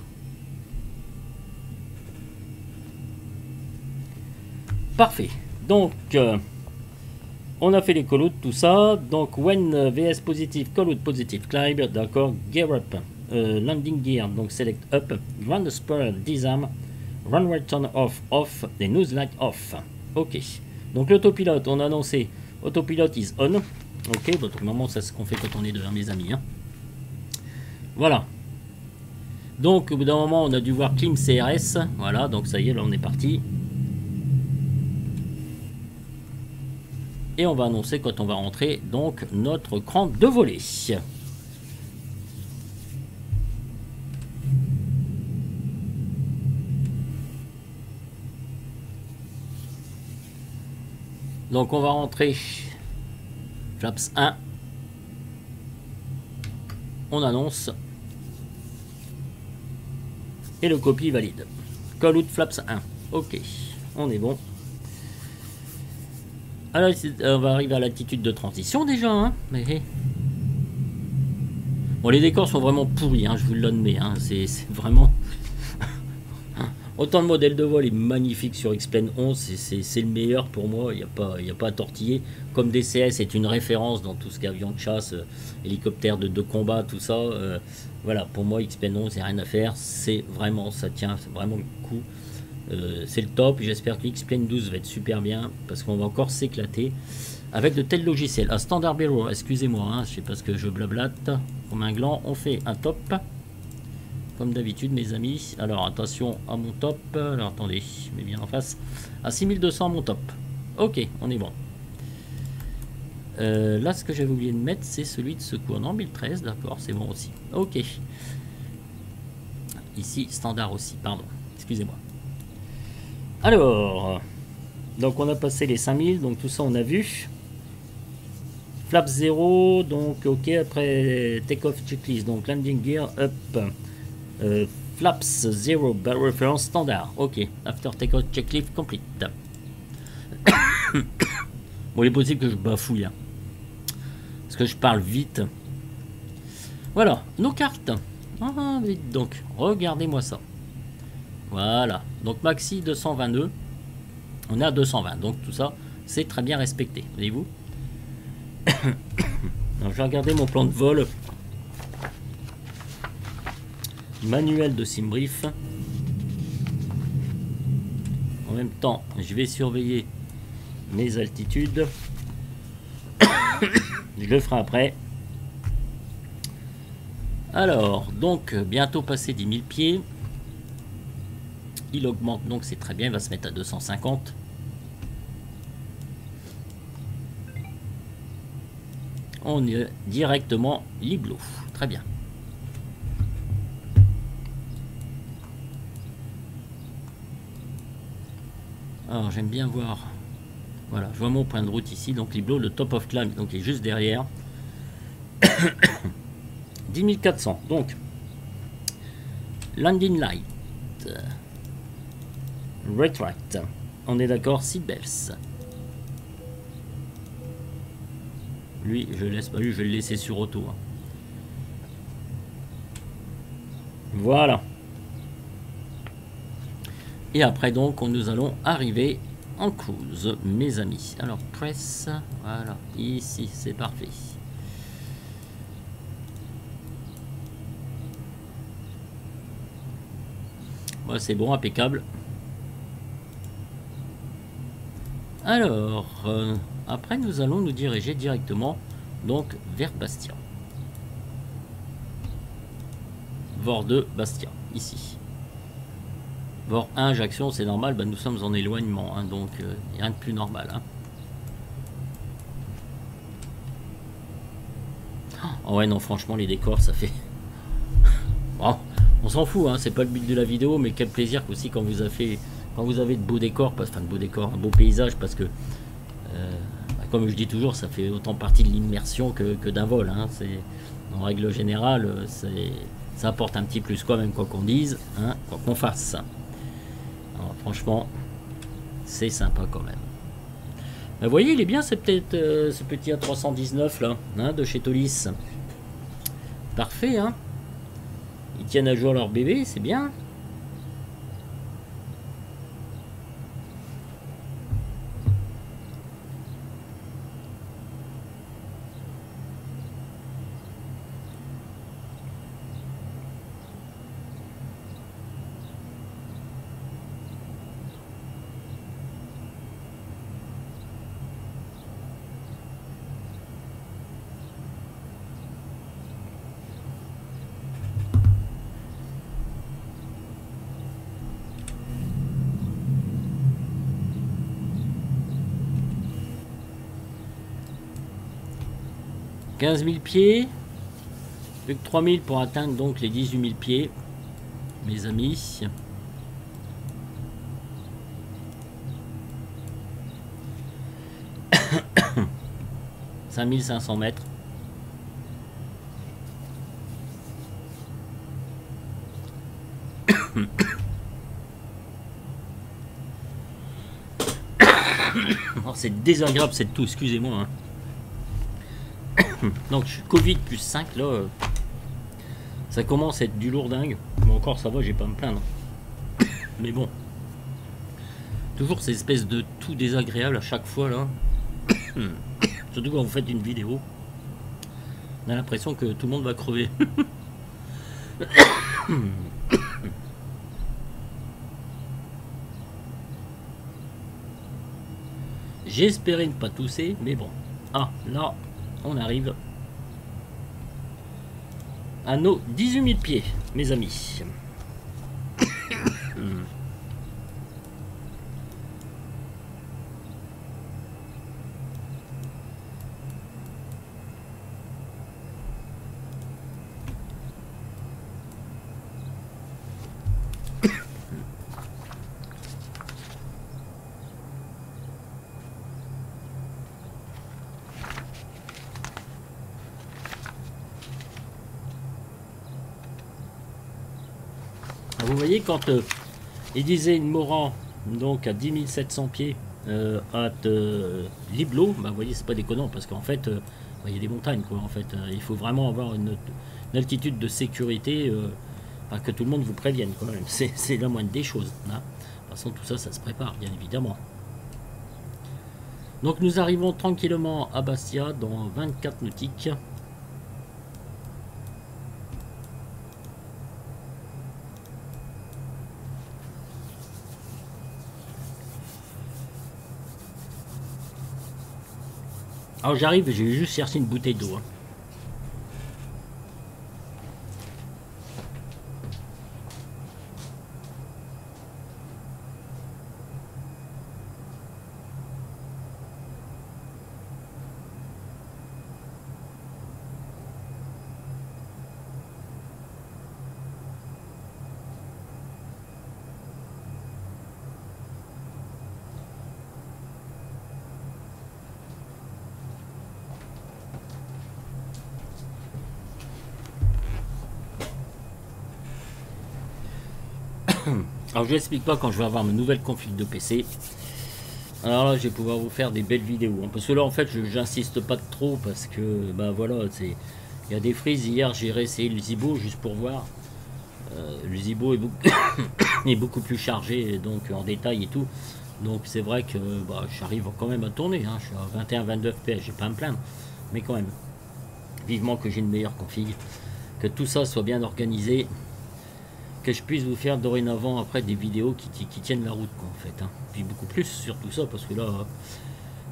Parfait. Donc, on a fait les callouts, tout ça. Donc, when VS positive, callout positive, climb, d'accord, gear up. Landing gear, donc select up, run the spoiler, disarm, runway turn off, off, et nose light off. Ok. Donc l'autopilote, on a annoncé autopilote is on. Ok, donc normalement c'est ce qu'on fait quand on est devant mes amis. Hein. Voilà. Donc au bout d'un moment on a dû voir clean CRS. Voilà, donc ça y est, là on est parti. Et on va annoncer quand on va rentrer donc notre cran de volée. Donc on va rentrer flaps 1. On annonce. Et le copie valide. Call out flaps 1. Ok, on est bon. Alors on va arriver à l'attitude de transition déjà. Hein. Mais... Bon, les décors sont vraiment pourris, hein, je vous l'admets. Hein. C'est vraiment... Autant de modèles de vol est magnifique sur X-Plane 11, c'est le meilleur pour moi, il n'y a pas à tortiller. Comme DCS est une référence dans tout ce qui est avion de chasse, hélicoptère de combat, tout ça. Voilà, pour moi X-Plane 11, il n'y a rien à faire, c'est vraiment, ça tient, c'est vraiment le coup. C'est le top, j'espère que X-Plane 12 va être super bien, parce qu'on va encore s'éclater avec de tels logiciels. À Standard Bureau, excusez-moi, hein, je sais pas ce que je blablate, comme un gland, on fait un top. Comme d'habitude mes amis, alors attention à mon top, alors attendez, je mets bien en face, à 6200 mon top, ok, on est bon. Là ce que j'avais oublié de mettre c'est celui de secours, non 1013, d'accord, c'est bon aussi, ok. Ici standard aussi, pardon, excusez-moi. Alors, donc on a passé les 5000, donc tout ça on a vu. Flap 0, donc ok, après take-off checklist, donc landing gear up. Flaps 0 by reference standard. Ok, after takeoff checklist complete. Bon, il est possible que je bafouille. Hein, parce que je parle vite. Voilà, nos cartes. Ah, donc, regardez-moi ça. Voilà, donc maxi 222. On est à 220, donc tout ça, c'est très bien respecté. Voyez-vous. Je vais regarder mon plan de vol. Manuel de Simbrief. En même temps, je vais surveiller mes altitudes. Je le ferai après. Alors, donc, bientôt passé 10 000 pieds. Il augmente, donc c'est très bien. Il va se mettre à 250. On est directement Liblo. Très bien. Alors j'aime bien voir, voilà, je vois mon point de route ici, donc Liblo, le top of climb, donc il est juste derrière. 10 400, donc landing light, retract, on est d'accord, seatbelts. Lui, je laisse pas, lui, je vais le laisser sur auto. Hein. Voilà. Et après donc nous allons arriver en cruise mes amis. Alors press, voilà, ici c'est parfait. Ouais, c'est bon, impeccable. Alors, après nous allons nous diriger directement donc vers Bastia. VOR 2, Bastia, ici. VOR 1, Ajaccio, c'est normal, bah, nous sommes en éloignement, hein, donc rien de plus normal. Hein. Oh ouais, non, franchement, les décors, ça fait... Bon, on s'en fout, hein, c'est pas le but de la vidéo, mais quel plaisir aussi quand vous avez de beaux décors, enfin de beaux décors, un beau paysage, parce que, bah, comme je dis toujours, ça fait autant partie de l'immersion que d'un vol. Hein, en règle générale, ça apporte un petit plus, quoi, même quoi qu'on dise, hein, quoi qu'on fasse. Alors, franchement, c'est sympa quand même. Vous voyez, il est bien, c'est peut-être ce petit A319 là, hein, de chez Tolis. Parfait, hein. Ils tiennent à jour leur bébé, c'est bien. « 15 000 pieds, plus que 3 000 pour atteindre donc les 18 000 pieds, mes amis. » 5500 mètres. Oh, c'est désagréable cette toux, excusez-moi. Hein. Donc je suis Covid plus 5 là. Ça commence à être du lourdingue. Mais encore ça va, j'ai pas à me plaindre. Mais bon. Toujours ces espèces de tout désagréable à chaque fois là. Surtout quand vous faites une vidéo. On a l'impression que tout le monde va crever. J'espérais ne pas tousser, mais bon. Ah, là, on arrive à nos 18 000 pieds, mes amis. Vous voyez, quand il disait une Moran, donc à 10 700 pieds, à Liblo, bah, vous voyez, c'est pas déconnant, parce qu'en fait, il y a des montagnes, quoi, en fait. Il faut vraiment avoir une altitude de sécurité, que tout le monde vous prévienne, quand même. C'est la moindre des choses. Hein. De toute façon, tout ça, ça se prépare, bien évidemment. Donc, nous arrivons tranquillement à Bastia, dans 24 nautiques. Alors j'arrive, j'ai juste cherché une bouteille d'eau. Hein. Alors je vous explique pas quand je vais avoir ma nouvelle config de PC. Alors là je vais pouvoir vous faire des belles vidéos. Hein, parce que là en fait j'insiste pas trop parce que bah voilà, il y a des frises. Hier j'ai réessayé le Zibo juste pour voir. Le Zibo est beaucoup, est beaucoup plus chargé donc en détail et tout. Donc c'est vrai que bah, j'arrive quand même à tourner. Hein, je suis à 21-22 FPS, j'ai pas à me plaindre. Mais quand même, vivement que j'ai une meilleure config. Que tout ça soit bien organisé. que je puisse vous faire dorénavant après des vidéos qui tiennent la route quoi, en fait. Hein. Puis beaucoup plus sur tout ça parce que là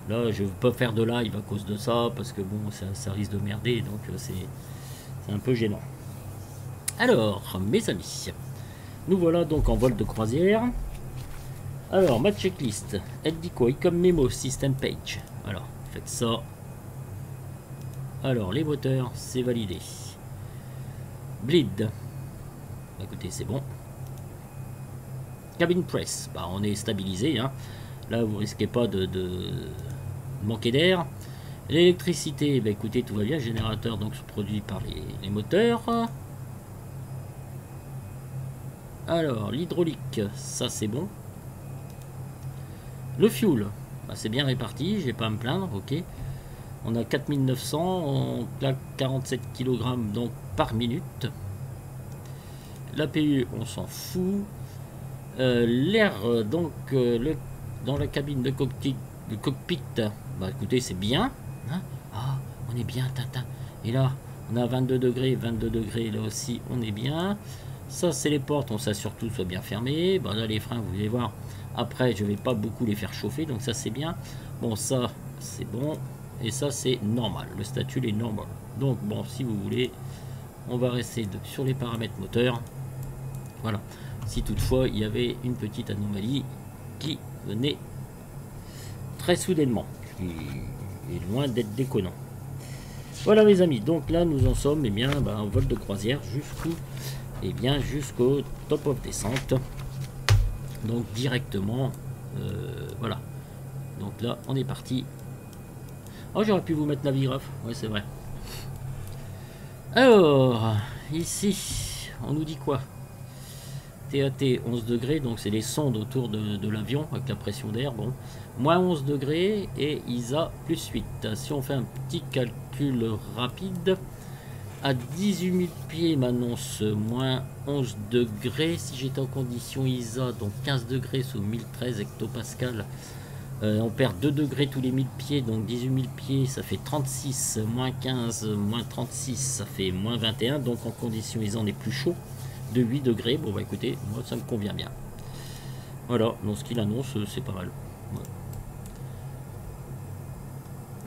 je ne veux pas faire de live à cause de ça parce que bon ça risque de merder donc c'est un peu gênant. Alors mes amis, nous voilà donc en vol de croisière. Alors ma checklist, elle dit quoi? Comme mémo system page. Alors faites ça. Alors les moteurs c'est validé. Bleed. Écoutez, c'est bon. Cabin press, bah, on est stabilisé. Hein. Là, vous risquez pas de manquer d'air. L'électricité, bah, écoutez, tout va bien. Générateur donc se produit par les moteurs. Alors, l'hydraulique, ça c'est bon. Le fuel, bah, c'est bien réparti. Je vais pas à me plaindre. Ok. On a 4900, on claque 47 kg donc par minute. L'APU, on s'en fout. L'air, donc, dans la cabine de cockpit, bah écoutez, c'est bien. Hein, ah, on est bien, Tintin. Et là, on a 22 degrés, là aussi, on est bien. Ça, c'est les portes, on s'assure tout soit bien fermé. Bah là, les freins, vous allez voir. Après, je vais pas beaucoup les faire chauffer, donc ça, c'est bien. Bon, ça, c'est bon. Et ça, c'est normal. Le statut est normal. Donc, bon, si vous voulez, on va rester sur les paramètres moteurs. Voilà, si toutefois il y avait une petite anomalie qui venait très soudainement, qui est loin d'être déconnant. Voilà mes amis, donc là nous en sommes en vol de croisière jusqu'au top of descente. Donc directement, voilà. Donc là on est parti. Oh j'aurais pu vous mettre Navigraph, ouais c'est vrai. Alors, ici, on nous dit quoi? TAT 11 degrés, donc c'est les sondes autour de l'avion avec la pression d'air. Bon, moins 11 degrés et ISA plus 8. Si on fait un petit calcul rapide, à 18 000 pieds m'annonce moins 11 degrés. Si j'étais en condition ISA, donc 15 degrés sous 1013 hectopascal, on perd 2 degrés tous les 1000 pieds, donc 18 000 pieds, ça fait 36, moins 15, moins 36, ça fait moins 21. Donc en condition ISA, on est plus chaud. De 8 degrés, bon bah écoutez, moi ça me convient bien. Voilà, donc ce qu'il annonce, c'est pas mal.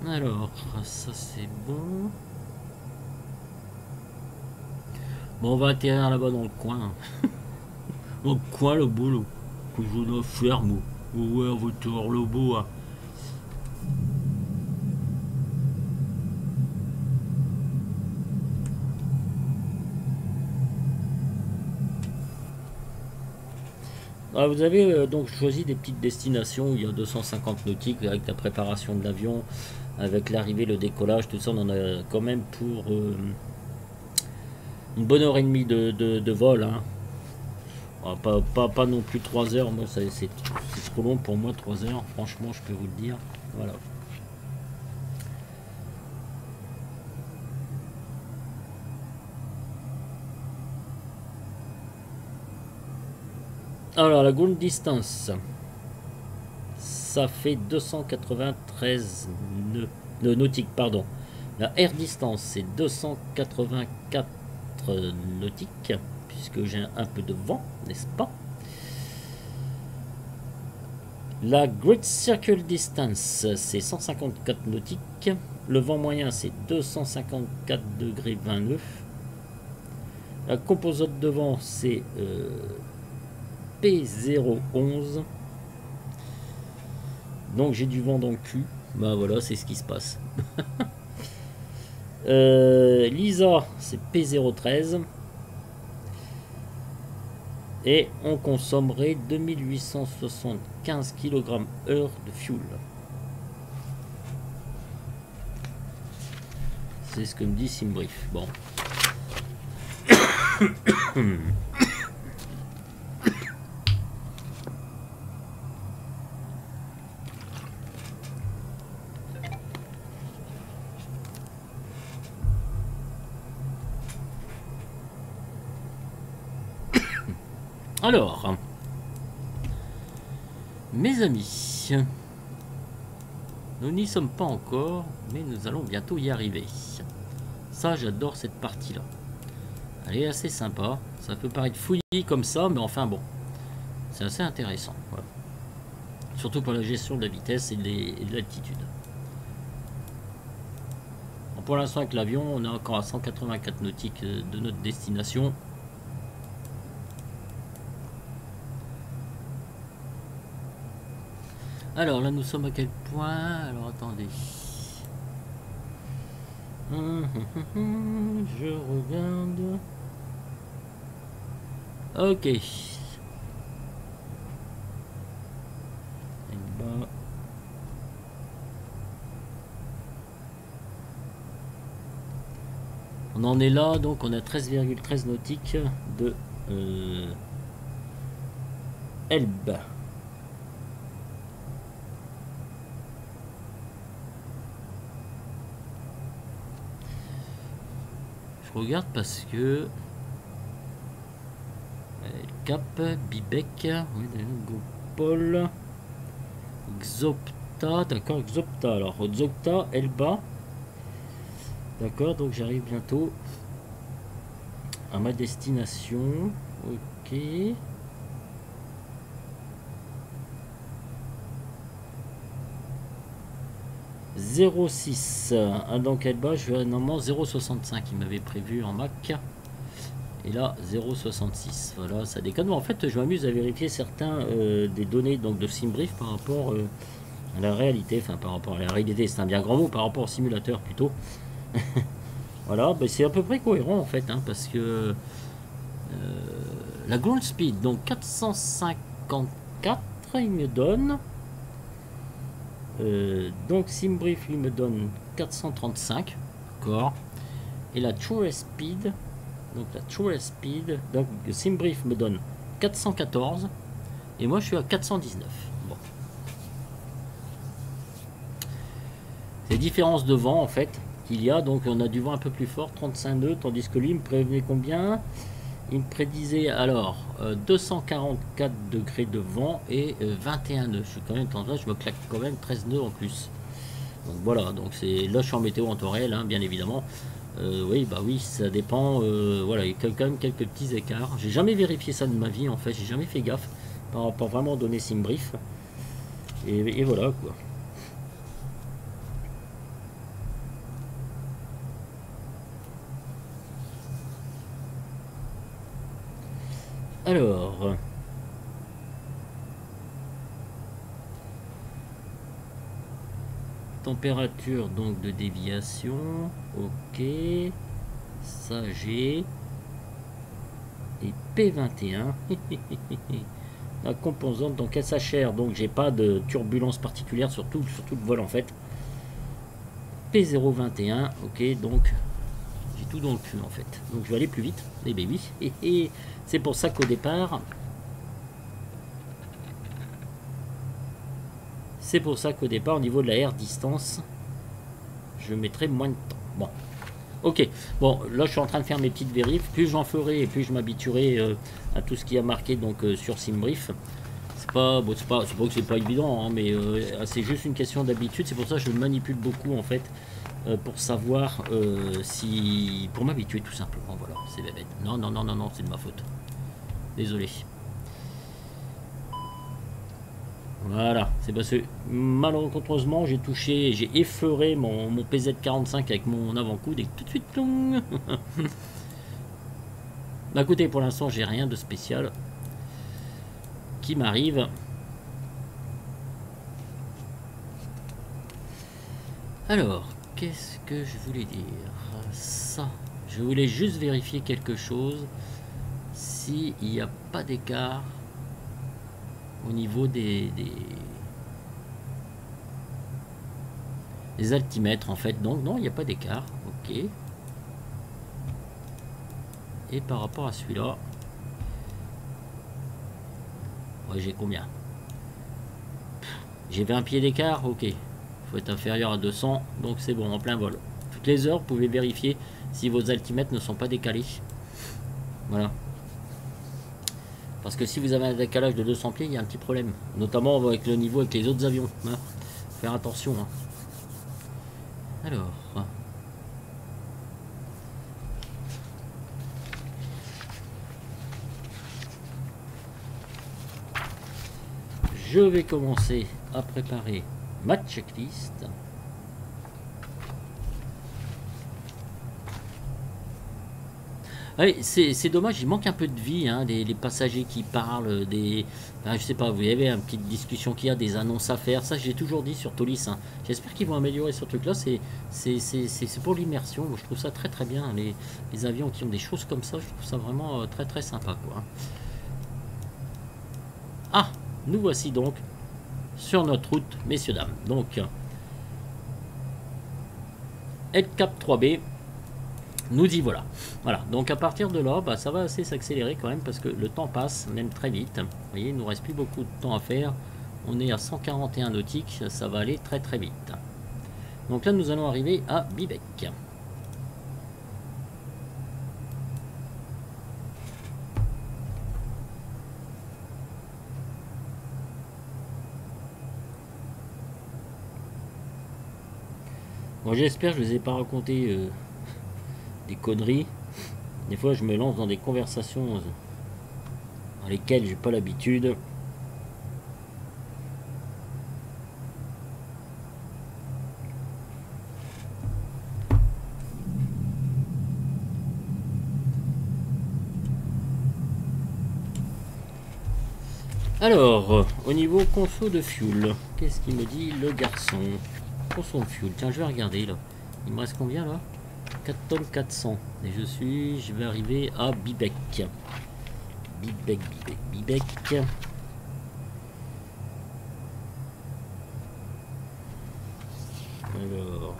Ouais. Alors, ça c'est bon. Bon, on va atterrir là-bas dans le coin. Dans le coin, le boulot. Que je dois faire, moi. Ouais, on va faire le beau. Hein. Ah, vous avez donc choisi des petites destinations où il y a 250 nautiques avec la préparation de l'avion, avec l'arrivée, le décollage, tout ça, on en a quand même pour une bonne heure et demie de vol. Hein. Ah, pas non plus 3 heures, moi c'est trop long pour moi 3 heures, franchement je peux vous le dire. Voilà. Alors la grande distance, ça fait 293 nautiques, pardon. La air distance c'est 284 nautiques, puisque j'ai un peu de vent, n'est-ce pas? La Great Circle Distance c'est 154 nautiques. Le vent moyen c'est 254 degrés 29. La composante de vent c'est P011. Donc j'ai du vent dans le cul. Bah voilà, c'est ce qui se passe. L'ISA c'est P013. Et on consommerait 2875 kg/h de fuel. C'est ce que me dit Simbrief. Bon. Alors, mes amis, nous n'y sommes pas encore, mais nous allons bientôt y arriver. Ça, j'adore cette partie-là. Elle est assez sympa. Ça peut paraître fouillis comme ça, mais enfin bon. C'est assez intéressant. Voilà. Surtout pour la gestion de la vitesse et de l'altitude. Bon, pour l'instant avec l'avion, on est encore à 184 nautiques de notre destination. Alors là nous sommes à quel point? Alors attendez. Je regarde. Ok. On en est là, donc on a 13,13 nautiques de Elbe. Je regarde parce que Cap, Bibek, oui, Gopol, Xopta, d'accord, Xopta, alors Xopta, Elba, d'accord, donc j'arrive bientôt à ma destination, ok. « 0,6 » donc Elba, je vais normalement 0,65, il m'avait prévu en Mac. Et là 0,66, voilà, ça déconne. En fait je m'amuse à vérifier certains des données donc de SimBrief par rapport à la réalité, enfin par rapport à la réalité, c'est un bien grand mot, par rapport au simulateur plutôt. Voilà, ben, c'est à peu près cohérent en fait, hein, parce que la ground speed, donc 454, il me donne, donc SimBrief lui me donne 435, d'accord, et la true speed, donc la true speed, donc SimBrief me donne 414 et moi je suis à 419. Bon. C'est différence de vent en fait qu'il y a, donc on a du vent un peu plus fort, 35 nœuds, tandis que lui il me prévenait combien? Il me prédisait alors 244 degrés de vent et 21 nœuds. Je suis quand même tendance, je me claque quand même 13 nœuds en plus. Donc voilà, donc c'est là je suis en météo en temps réel, hein, bien évidemment. Oui, bah oui, ça dépend. Voilà, il y a quand même quelques petits écarts. J'ai jamais vérifié ça de ma vie en fait, j'ai jamais fait gaffe par rapport vraiment aux données SimBrief. Et voilà quoi. Alors, température donc de déviation, ok, ça j'ai, et P21, la composante donc SHR, donc j'ai pas de turbulence particulière sur tout le vol en fait, P021, ok, donc j'ai tout dans le cul en fait, donc je vais aller plus vite, et ben oui, et c'est pour ça qu'au départ, au niveau de la air distance, je mettrai moins de temps. Bon, ok. Bon, là, je suis en train de faire mes petites vérifs. Plus j'en ferai et plus je m'habituerai à tout ce qui a marqué donc sur SimBrief. C'est pas que c'est pas évident, hein, mais c'est juste une question d'habitude. C'est pour ça que je manipule beaucoup en fait pour savoir si, pour m'habituer tout simplement. Voilà, c'est bête. Non, c'est de ma faute. Désolé. Voilà, c'est parce que malheureusement j'ai effleuré mon PZ45 avec mon avant-coude et tout de suite plong. Bah écoutez, pour l'instant j'ai rien de spécial qui m'arrive. Alors, qu'est-ce que je voulais dire? Ça, je voulais juste vérifier quelque chose, s'il n'y a pas d'écart au niveau des altimètres en fait. Donc non, il n'y a pas d'écart, ok. Et par rapport à celui-là, ouais, j'ai combien? J'ai 20 pieds d'écart, ok. Il faut être inférieur à 200, donc c'est bon, en plein vol. Toutes les heures, vous pouvez vérifier si vos altimètres ne sont pas décalés. Voilà. Parce que si vous avez un décalage de 200 pieds, il y a un petit problème. Notamment avec le niveau avec les autres avions. Hein. Faut faire attention. Hein. Alors. je vais commencer à préparer ma checklist. Ouais, c'est dommage, il manque un peu de vie, hein, les passagers qui parlent, je sais pas, vous avez une petite discussion qu'il y a, des annonces à faire, ça j'ai toujours dit sur Tolis, hein. J'espère qu'ils vont améliorer ce truc-là, c'est pour l'immersion, je trouve ça très très bien, les avions qui ont des choses comme ça, je trouve ça vraiment très très sympa, quoi. Ah, nous voici donc sur notre route, messieurs dames, donc LCAP 3B. Nous y voilà. Voilà, donc à partir de là, ça va assez s'accélérer quand même parce que le temps passe même très vite. Vous voyez, il nous reste plus beaucoup de temps à faire. On est à 141 nautiques, ça va aller très très vite. Donc là, nous allons arriver à Bibec. Bon, j'espère que je ne vous ai pas raconté des conneries. Des fois je me lance dans des conversations dans lesquelles j'ai pas l'habitude. Alors, au niveau conso de fuel, qu'est-ce qu'il me dit le garçon? Conso de fuel, tiens je vais regarder là. Il me reste combien là? 4 tonnes 400 et je vais arriver à Bibec. Bibec. Alors,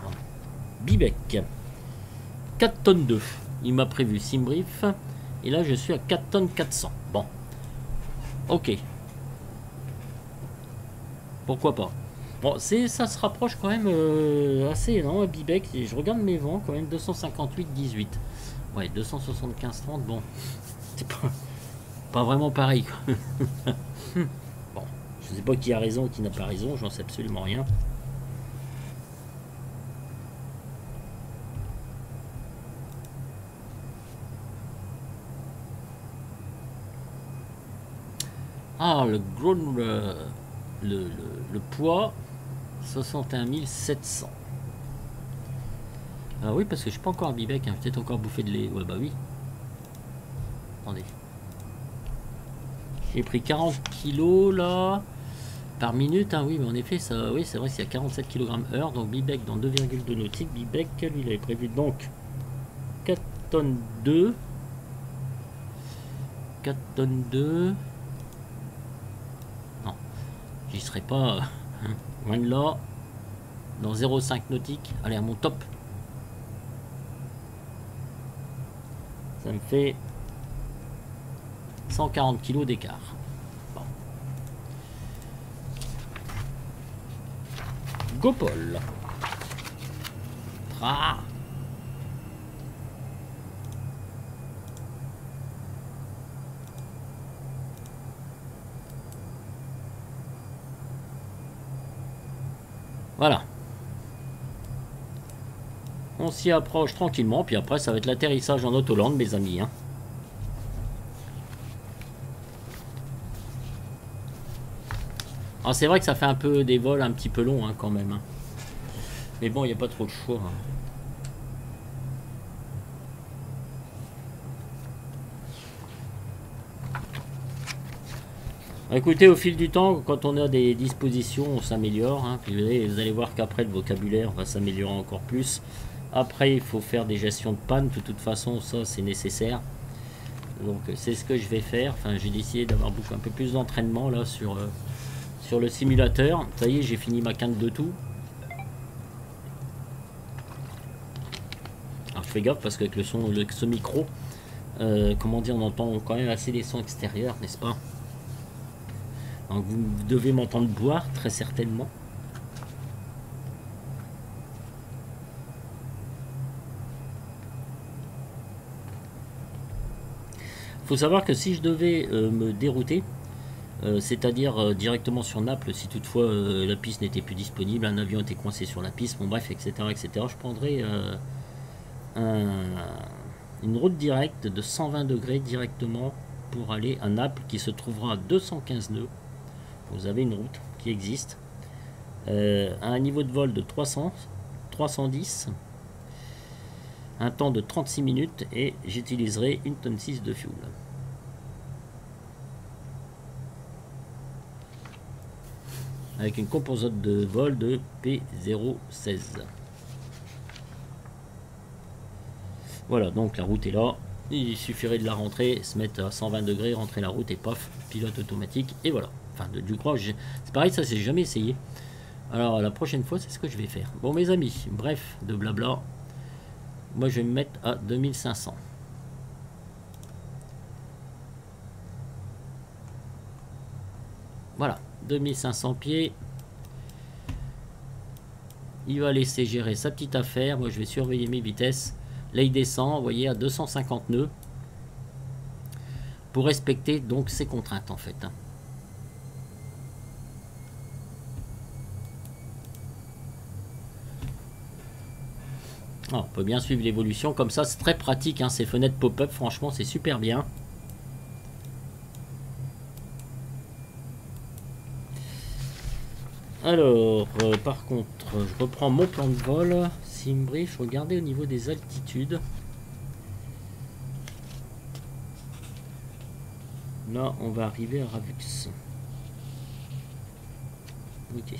Bibec 4 tonnes 2, il m'a prévu Simbrief et là je suis à 4 tonnes 400. Bon, ok, pourquoi pas. Bon, ça se rapproche quand même assez, non, à Bibec. Je regarde mes vents quand même, 258,18. Ouais, 275,30, bon. C'est pas vraiment pareil, quoi. Bon, je sais pas qui a raison ou qui n'a pas raison, j'en sais absolument rien. Ah, le poids 61 700. Ah oui, parce que je suis pas encore à Bibec, hein. Peut-être encore bouffé de lait. Ouais, bah oui. Attendez. J'ai pris 40 kilos là par minute, hein. Oui, mais en effet, ça, oui, c'est vrai qu'il y a 47 kg heure. Donc Bibec dans 2,2 nautiques. Bibec, lui, il avait prévu donc 4 tonnes 2. 4 tonnes 2. Non, j'y serai pas loin de là. Dans 0,5 nautique. Allez, à mon top. Ça me fait 140 kg d'écart. Bon. Gopol. Ah. Voilà. On s'y approche tranquillement, puis après ça va être l'atterrissage en autolande, mes amis, hein. Alors c'est vrai que ça fait un peu des vols un petit peu longs, hein, quand même, hein. Mais bon, il n'y a pas trop de choix, hein. Écoutez, au fil du temps, quand on a des dispositions, on s'améliore, hein. Puis vous allez voir qu'après le vocabulaire va s'améliorer encore plus. Après, il faut faire des gestions de panne. De toute façon, ça, c'est nécessaire. Donc, c'est ce que je vais faire. Enfin, j'ai décidé d'avoir un peu plus d'entraînement là sur le simulateur. Ça y est, j'ai fini ma quinte de tout. Alors, je fais gaffe parce qu'avec ce micro, comment dire, on entend quand même assez les sons extérieurs, n'est-ce pas? Donc, vous devez m'entendre boire, très certainement. Il faut savoir que si je devais me dérouter, c'est-à-dire directement sur Naples, si toutefois la piste n'était plus disponible, un avion était coincé sur la piste, bon bref, etc., je prendrais une route directe de 120 degrés directement pour aller à Naples, qui se trouvera à 215 nœuds. vous avez une route qui existe à un niveau de vol de 310, un temps de 36 minutes et j'utiliserai 1,6 tonne de fuel. Avec une composante de vol de P016. Voilà, donc la route est là. Il suffirait de la rentrer, se mettre à 120 degrés, rentrer la route et paf, pilote automatique et voilà. Enfin, du croche, c'est pareil, ça c'est jamais essayé. Alors la prochaine fois, c'est ce que je vais faire. Bon mes amis, bref, de blabla. Moi je vais me mettre à 2500. Voilà, 2500 pieds. Il va laisser gérer sa petite affaire. Moi je vais surveiller mes vitesses. Là il descend, vous voyez, à 250 nœuds. Pour respecter donc ses contraintes en fait. Ah, on peut bien suivre l'évolution comme ça, c'est très pratique hein, ces fenêtres pop-up, franchement c'est super bien. Alors, par contre, je reprends mon plan de vol. Simbrief, regardez au niveau des altitudes. Là, on va arriver à Ravux. Ok.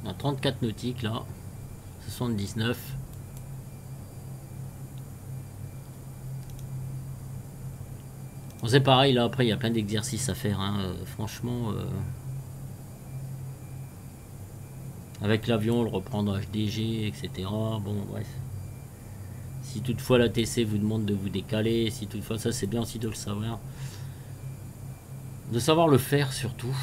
On a 34 nautiques là. 79. Bon, c'est pareil là, après il y a plein d'exercices à faire hein. Franchement avec l'avion, le reprendre HDG, etc. Bon bref. Si toutefois la TC vous demande de vous décaler, si toutefois ça c'est bien aussi de le savoir. De savoir le faire surtout.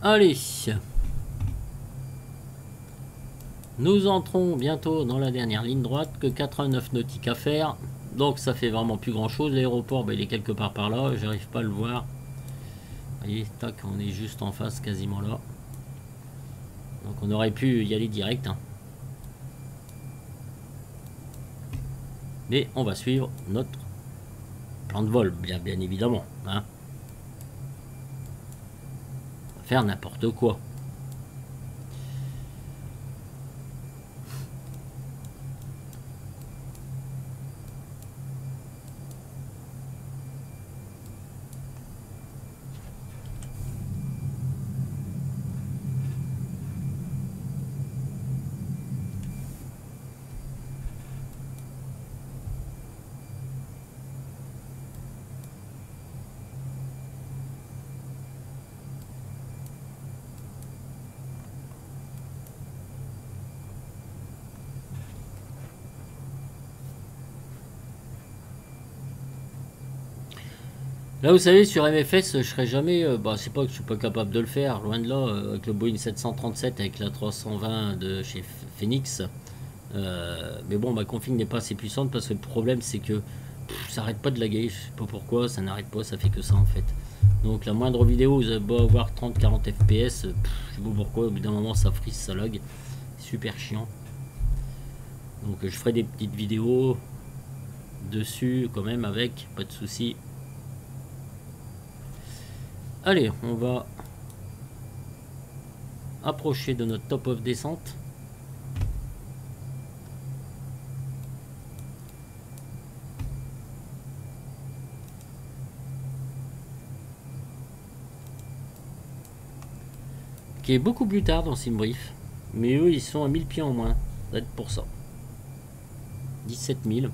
Allez, nous entrons bientôt dans la dernière ligne droite, que 89 nautiques à faire, donc ça fait vraiment plus grand chose. L'aéroport, ben, il est quelque part par là, j'arrive pas à le voir. Vous voyez, tac, on est juste en face, quasiment là. Donc on aurait pu y aller direct. Hein. Mais on va suivre notre plan de vol, bien évidemment. Hein. Faire n'importe quoi. Là, vous savez, sur MFS, je serais jamais. C'est pas que je suis pas capable de le faire, loin de là, avec le Boeing 737, avec la 320 de chez Phoenix. Mais bon, ma config n'est pas assez puissante parce que le problème, c'est que ça arrête pas de laguer. Je sais pas pourquoi, ça n'arrête pas, ça fait que ça en fait. Donc, la moindre vidéo, vous avez beau avoir 30-40 FPS, je sais pas pourquoi, au bout d'un moment, ça frise, ça lag. Super chiant. Donc, je ferai des petites vidéos dessus quand même avec, pas de soucis. Allez, on va approcher de notre top of descente. Qui est beaucoup plus tard dans Simbrief. Mais eux, ils sont à 1000 pieds en moins. Ça doit être pour ça. 17 000.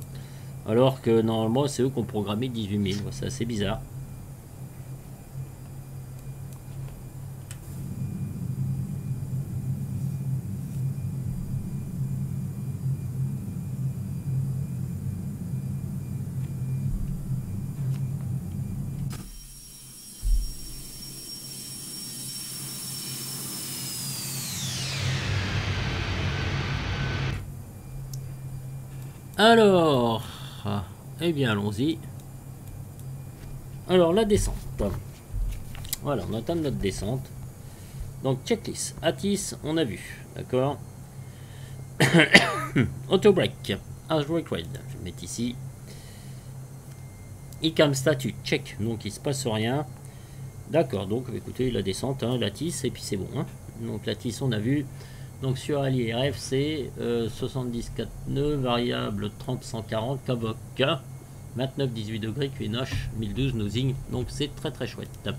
Alors que normalement, c'est eux qui ont programmé 18 000. C'est assez bizarre. Alors, eh bien, allons-y. Alors, la descente. Voilà, on entame notre descente. Donc, checklist. Atis, on a vu. D'accord. Auto-break. As required. Je vais mettre ici. ICAM statut. Check. Donc, il se passe rien. D'accord. Donc, écoutez, la descente, hein, l'Atis, et puis c'est bon. Hein. Donc, l'Atis, on a vu. Donc sur AliRF c'est 70,4 nœuds, variable 30-140, Kavok 29-18 degrés, QNH 1012 nosing, donc c'est très très chouette.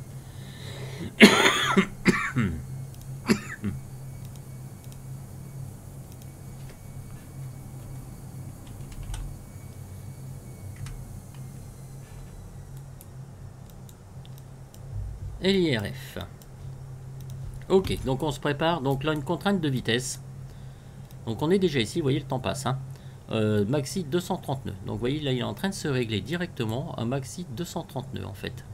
AliRF. Ok, donc on se prépare. Donc là, une contrainte de vitesse. Donc on est déjà ici, vous voyez, le temps passe. Hein. Maxi 230 nœuds. Donc vous voyez, là, il est en train de se régler directement à maxi 230 nœuds en fait.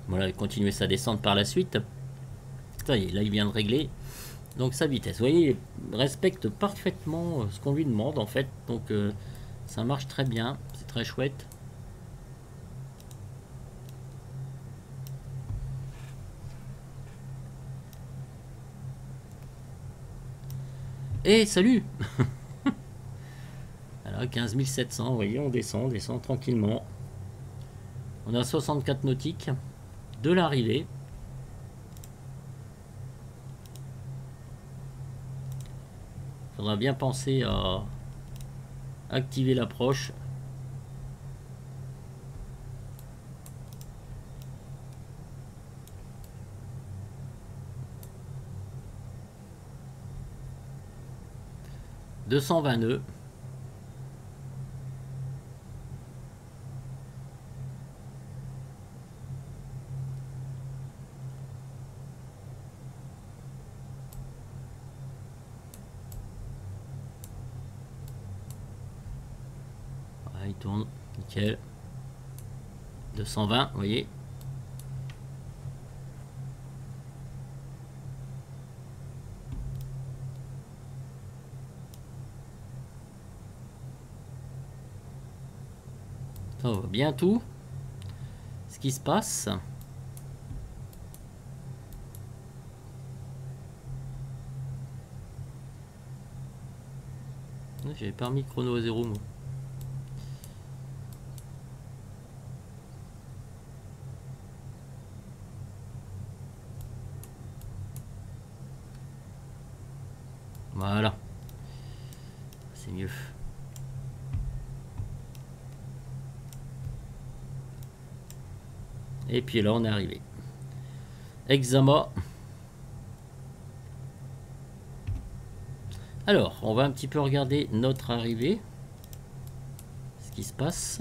Voilà, il continue sa descente par la suite. Ça y est, là, il vient de régler. Donc sa vitesse, vous voyez, il respecte parfaitement ce qu'on lui demande en fait. Donc ça marche très bien, c'est très chouette. Et salut. Alors 15 700, vous voyez, on descend tranquillement. On a 64 nautiques de l'arrivée. Faudra bien penser à activer l'approche. « 220 nœuds. Il tourne, nickel. 220, vous voyez. Ça va bien tout. Ce qui se passe. J'avais pas mis chrono à 0 moi. Voilà. C'est mieux. Et puis là, on est arrivé. Exama. Alors, on va un petit peu regarder notre arrivée. Ce qui se passe.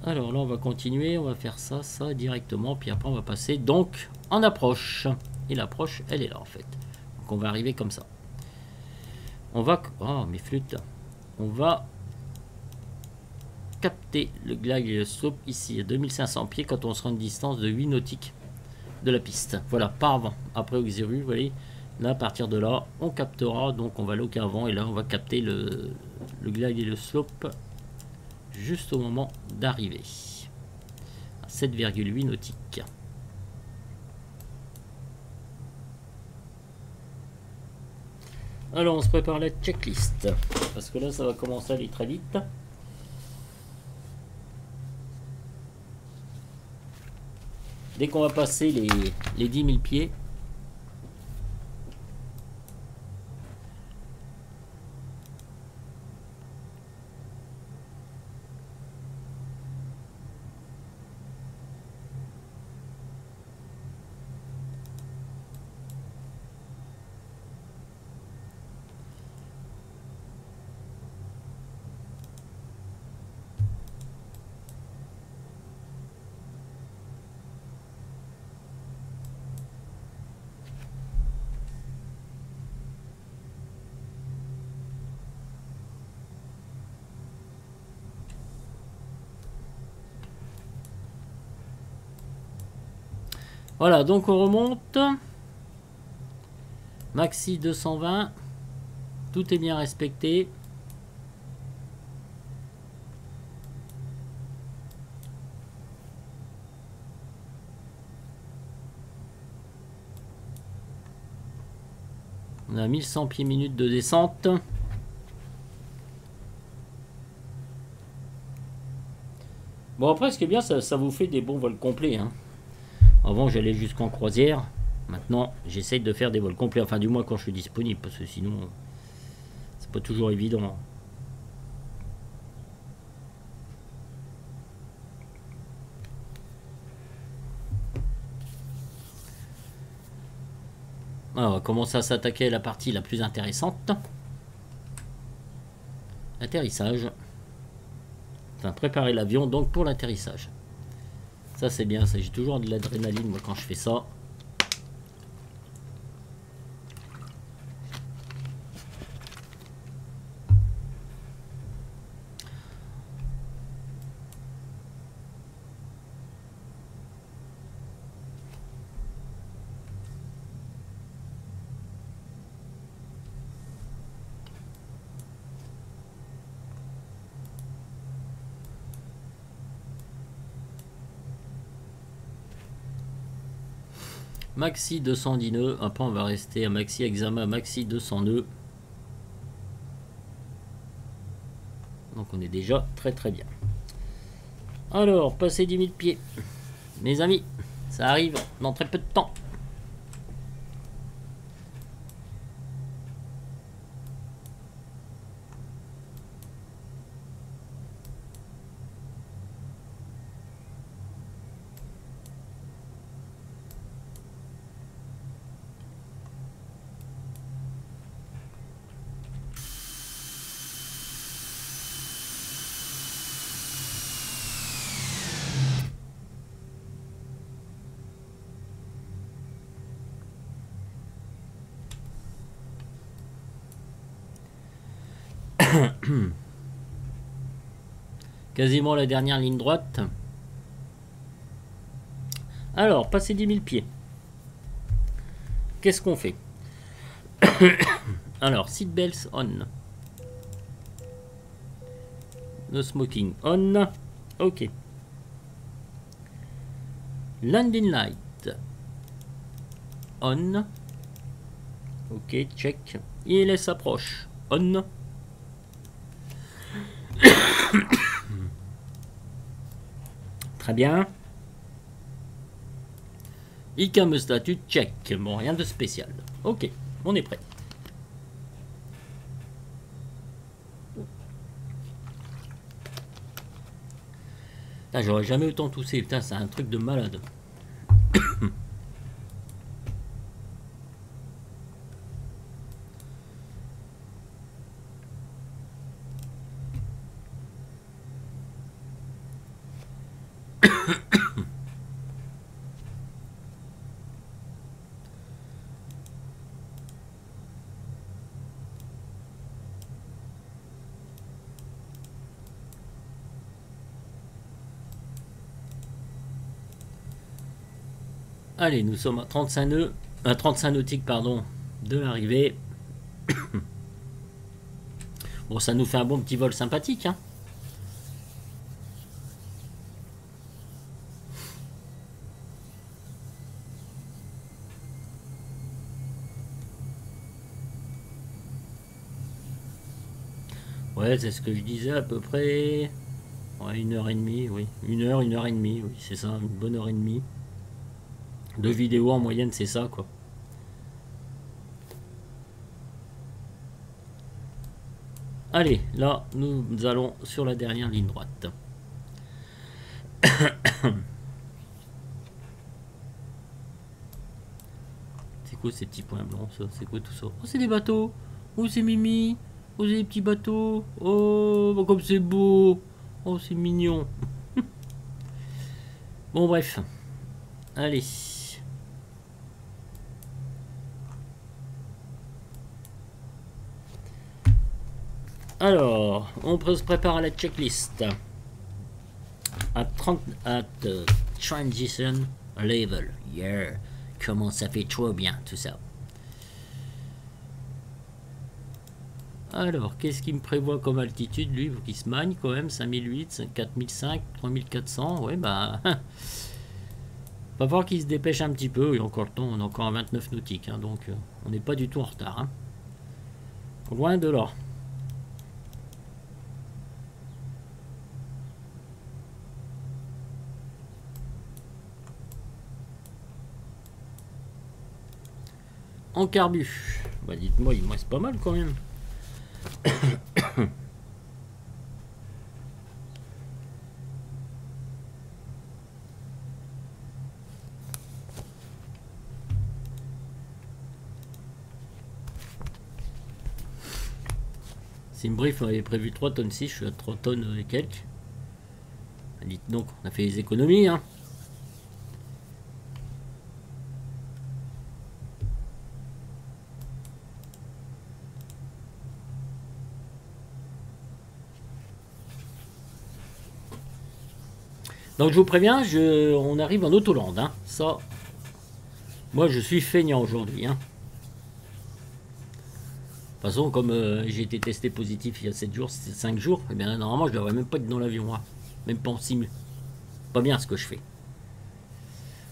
Alors là, on va continuer. On va faire ça, ça directement. Puis après, on va passer donc en approche. Et l'approche, elle est là en fait. Donc on va arriver comme ça. On va... Oh, mes flûtes. On va capter le glide et le slope ici à 2500 pieds quand on sera à une distance de 8 nautiques de la piste. Voilà, par avant. Après Auxerru, vous voyez, là à partir de là, on captera, donc on va aller au avant et là on va capter le glide et le slope juste au moment d'arriver. 7,8 nautiques. Alors, on se prépare la checklist. Parce que là, ça va commencer à aller très vite. Dès qu'on va passer les 10 000 pieds, voilà, donc on remonte. Maxi 220. Tout est bien respecté. On a 1100 pieds minutes de descente. Bon, après, ce qui est bien, ça vous fait des bons vols complets, hein. Avant, j'allais jusqu'en croisière. Maintenant, j'essaye de faire des vols complets. Enfin, du moins quand je suis disponible, parce que sinon, c'est pas toujours évident. Alors, on va commencer à s'attaquer à la partie la plus intéressante. Atterrissage. Enfin, préparer l'avion donc pour l'atterrissage. Ça, c'est bien. Ça, j'ai toujours de l'adrénaline moi quand je fais ça. Maxi 210 nœuds. Après, on va rester à maxi examen, maxi 200 nœuds. Donc, on est déjà très très bien. Alors, passer 10 000 pieds. Mes amis, ça arrive dans très peu de temps. Quasiment la dernière ligne droite. Alors, passer 10 000 pieds. Qu'est-ce qu'on fait? Alors, seatbelts on. No smoking on. Ok. Landing light on. Ok, check. ILS approche on. Très bien. ICAM statut check. Bon, rien de spécial. Ok, on est prêt. J'aurais jamais autant toussé. Putain, c'est un truc de malade. Allez, nous sommes à 35 nœuds, à 35 nautiques, pardon, de l'arrivée. Bon, ça nous fait un bon petit vol sympathique, hein. Ouais, c'est ce que je disais à peu près. Ouais, 1h30, oui. 1h et demie, oui, c'est ça, une bonne heure et demie. De vidéos en moyenne, c'est ça, quoi. Allez, là, nous allons sur la dernière ligne droite. C'est quoi ces petits points blancs, ça? C'est quoi tout ça? Oh, c'est des bateaux. Oh, c'est Mimi. Oh, c'est des petits bateaux. Oh, bah, comme c'est beau. Oh, c'est mignon. Bon, bref. Allez. Alors, on se prépare à la checklist. At transition level. Yeah. Comment ça fait trop bien tout ça. Alors, qu'est-ce qu'il me prévoit comme altitude, lui, pour qu'il se magne quand même? 5008, 4005, 3400. Ouais, bah. Va voir qu'il se dépêche un petit peu. Il y a encore le temps, on est encore à 29 nautiques. Hein, donc, on n'est pas du tout en retard. Hein. Loin de là. En carbu. Bah, dites-moi, il me reste pas mal quand même. Simbrief avait prévu 3 tonnes 6, je suis à 3 tonnes et quelques. Dites donc, on a fait les économies, hein. Donc je vous préviens, on arrive en Autoland, hein. Ça, moi je suis feignant aujourd'hui, hein. De toute façon, comme j'ai été testé positif il y a 7 jours, 5 jours, et bien normalement je devrais même pas être dans l'avion, hein. Même pas en simul. Pas bien ce que je fais.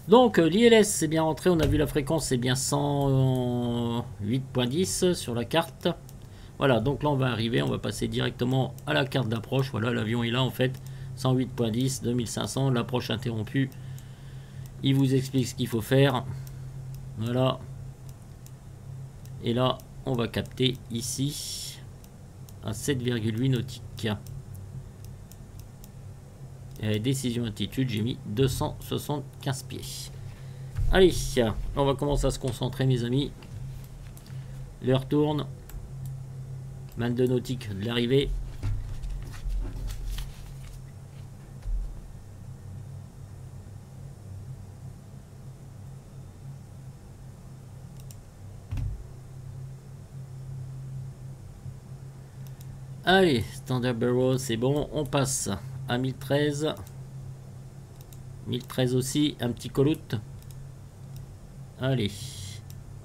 Donc l'ILS c'est bien rentré, on a vu la fréquence, c'est bien 108.10 sur la carte. Voilà, donc là on va arriver, on va passer directement à la carte d'approche. Voilà, l'avion est là en fait. 108.10, 2500, l'approche interrompue. Il vous explique ce qu'il faut faire. Voilà. Et là, on va capter ici à 7,8 nautiques. Et décision altitude, j'ai mis 275 pieds. Allez, on va commencer à se concentrer, mes amis. L'heure tourne. 22 nautiques de l'arrivée. Allez, Standard Barrel, c'est bon. On passe à 1013. 1013 aussi, un petit coloute. Allez,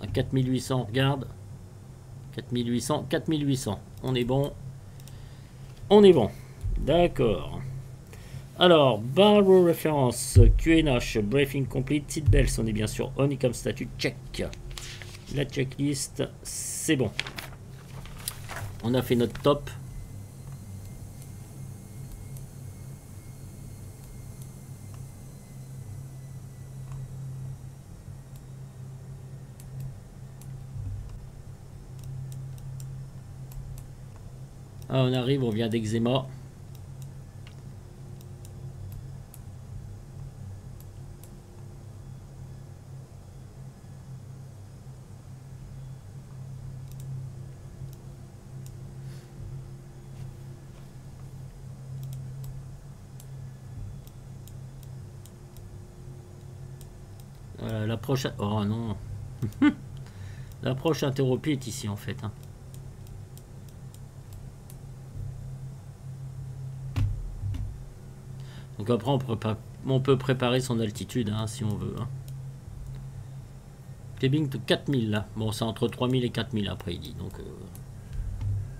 à 4800, on regarde. 4800, 4800. On est bon. On est bon. D'accord. Alors, barrel référence, QNH, briefing complete, seatbelts, on est bien sûr on, icom statut, check. La checklist, c'est bon. On a fait notre top. Ah, on arrive, on vient d'Eczéma. Voilà, l'approche... Oh non. L'approche interrompue est ici en fait. Hein. Donc après on peut préparer son altitude hein, si on veut. Hein. Climbing to 4000 là. Bon c'est entre 3000 et 4000 après il dit. Donc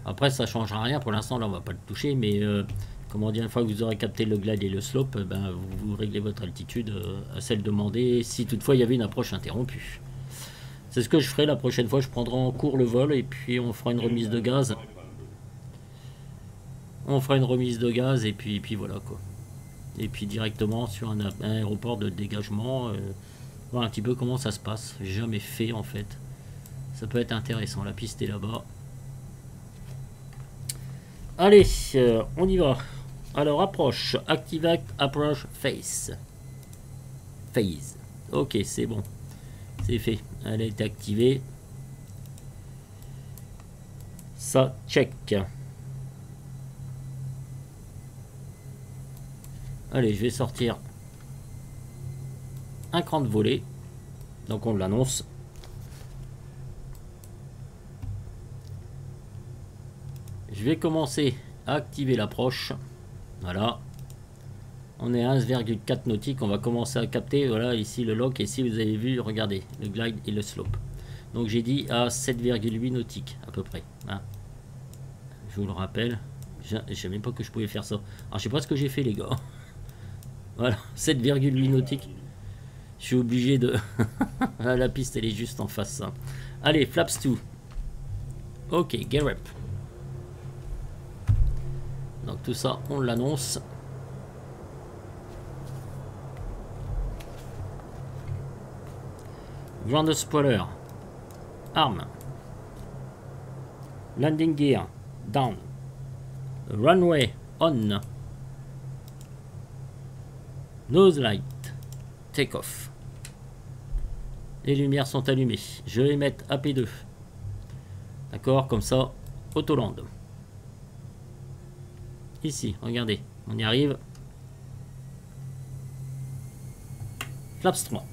après ça changera rien. Pour l'instant là on va pas le toucher. Mais comment dire, une fois que vous aurez capté le glide et le slope, ben, vous réglez votre altitude à celle demandée. Si toutefois il y avait une approche interrompue. C'est ce que je ferai la prochaine fois. Je prendrai en cours le vol et puis on fera une remise de gaz. On fera une remise de gaz et puis voilà quoi. Et puis directement sur un aéroport de dégagement, voir un petit peu comment ça se passe. J'ai jamais fait en fait. Ça peut être intéressant. La piste est là-bas. Allez, on y va. Alors approche, activate approach phase. Phase. Ok, c'est bon. C'est fait. Elle a été activée. Ça, check. Allez, je vais sortir un cran de volée. Donc on l'annonce. Je vais commencer à activer l'approche. Voilà. On est à 11,4 nautiques. On va commencer à capter. Voilà, ici le lock. Et ici, vous avez vu, regardez, le glide et le slope. Donc j'ai dit à 7,8 nautiques à peu près. Hein. Je vous le rappelle. Je ne savais même pas que je pouvais faire ça. Alors je sais pas ce que j'ai fait les gars. Voilà, 7,8 nautiques. Je suis obligé de... La piste elle est juste en face. Hein. Allez, flaps 2. Ok, get up. Donc tout ça, on l'annonce. Ground spoiler. Arm. Landing gear. Down. Runway. On. Nose light. Take off. Les lumières sont allumées. Je vais mettre AP2. D'accord, comme ça, Autoland. Ici, regardez, on y arrive. Flaps 3.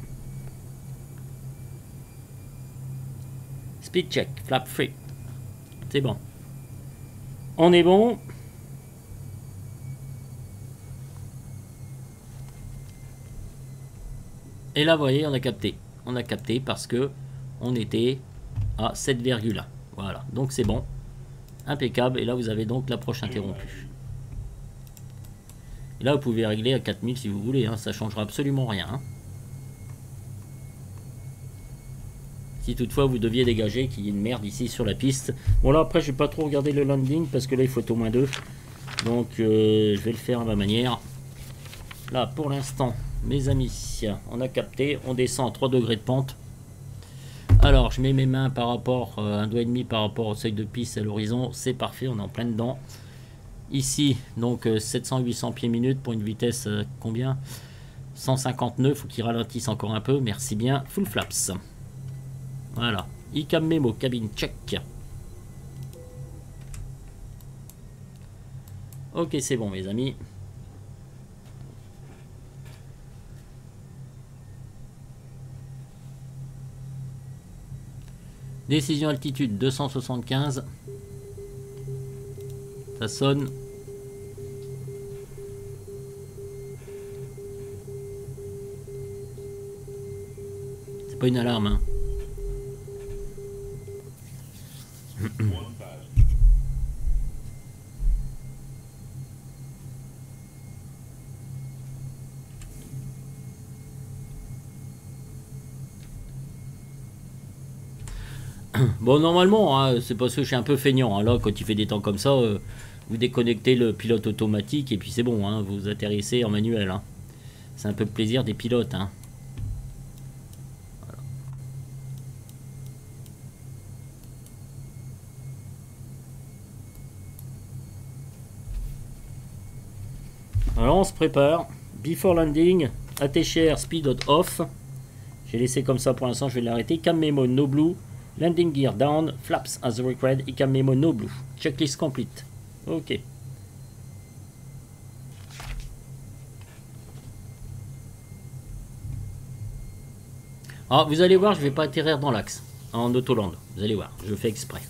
Speed check, flap 3. C'est bon. On est bon. Et là, vous voyez, on a capté. On a capté parce que on était à 7,1. Voilà, donc c'est bon. Impeccable. Et là, vous avez donc l'approche interrompue. Et là, vous pouvez régler à 4000 si vous voulez. Hein, ça changera absolument rien. Hein. Si toutefois vous deviez dégager qu'il y ait une merde ici sur la piste. Bon là, après, je vais pas trop regarder le landing parce que là, il faut être au moins 2. Donc, je vais le faire à ma manière. Là, pour l'instant, mes amis, on a capté. On descend à 3 degrés de pente. Alors, je mets mes mains par rapport, un doigt et demi par rapport au seuil de piste à l'horizon. C'est parfait, on est en plein dedans. Ici, donc 700-800 pieds minutes pour une vitesse combien 159, faut qu'il ralentisse encore un peu. Merci bien. Full flaps. Voilà. ICAM Memo, cabine check. Ok, c'est bon, mes amis. Décision altitude 275. Ça sonne. C'est pas une alarme, hein. Bon, normalement, hein, c'est parce que je suis un peu feignant. Hein, là, quand il fait des temps comme ça, vous déconnectez le pilote automatique et puis c'est bon, hein, vous atterrissez en manuel. Hein. C'est un peu le plaisir des pilotes. Hein. Voilà. Alors, on se prépare. Before landing, ATCR speed off. J'ai laissé comme ça pour l'instant, je vais l'arrêter. Cam memo no blue. Landing gear down, flaps as required, ICAM memo no blue. Checklist complete. Ok. Alors, vous allez voir, je vais pas atterrir dans l'axe, en autoland. Vous allez voir, je fais exprès.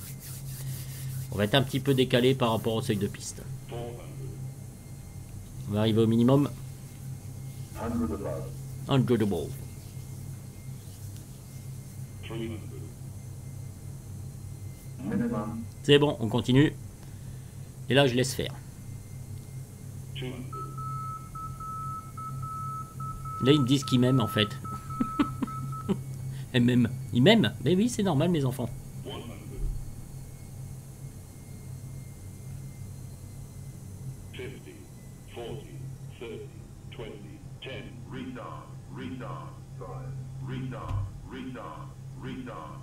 On va être un petit peu décalé par rapport au seuil de piste. On va arriver au minimum. 100 above. C'est bon, on continue. Et là, je laisse faire. Là, ils me disent qu'ils m'aiment, en fait. Ils m'aiment. Ils m'aiment. Mais oui, c'est normal, mes enfants. « 100 30, 20, 10. Retard, retard, 5. Retard, retard, retard,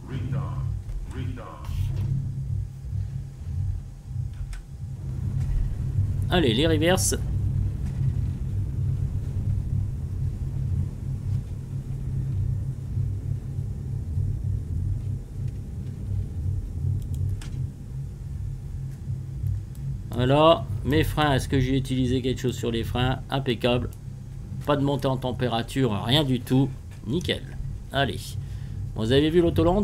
retard, retard. Allez, les reverses. Voilà, mes freins, est-ce que j'ai utilisé quelque chose sur les freins? Impeccable. Pas de montée en température, rien du tout. Nickel. Allez. Vous avez vu l'Autoland?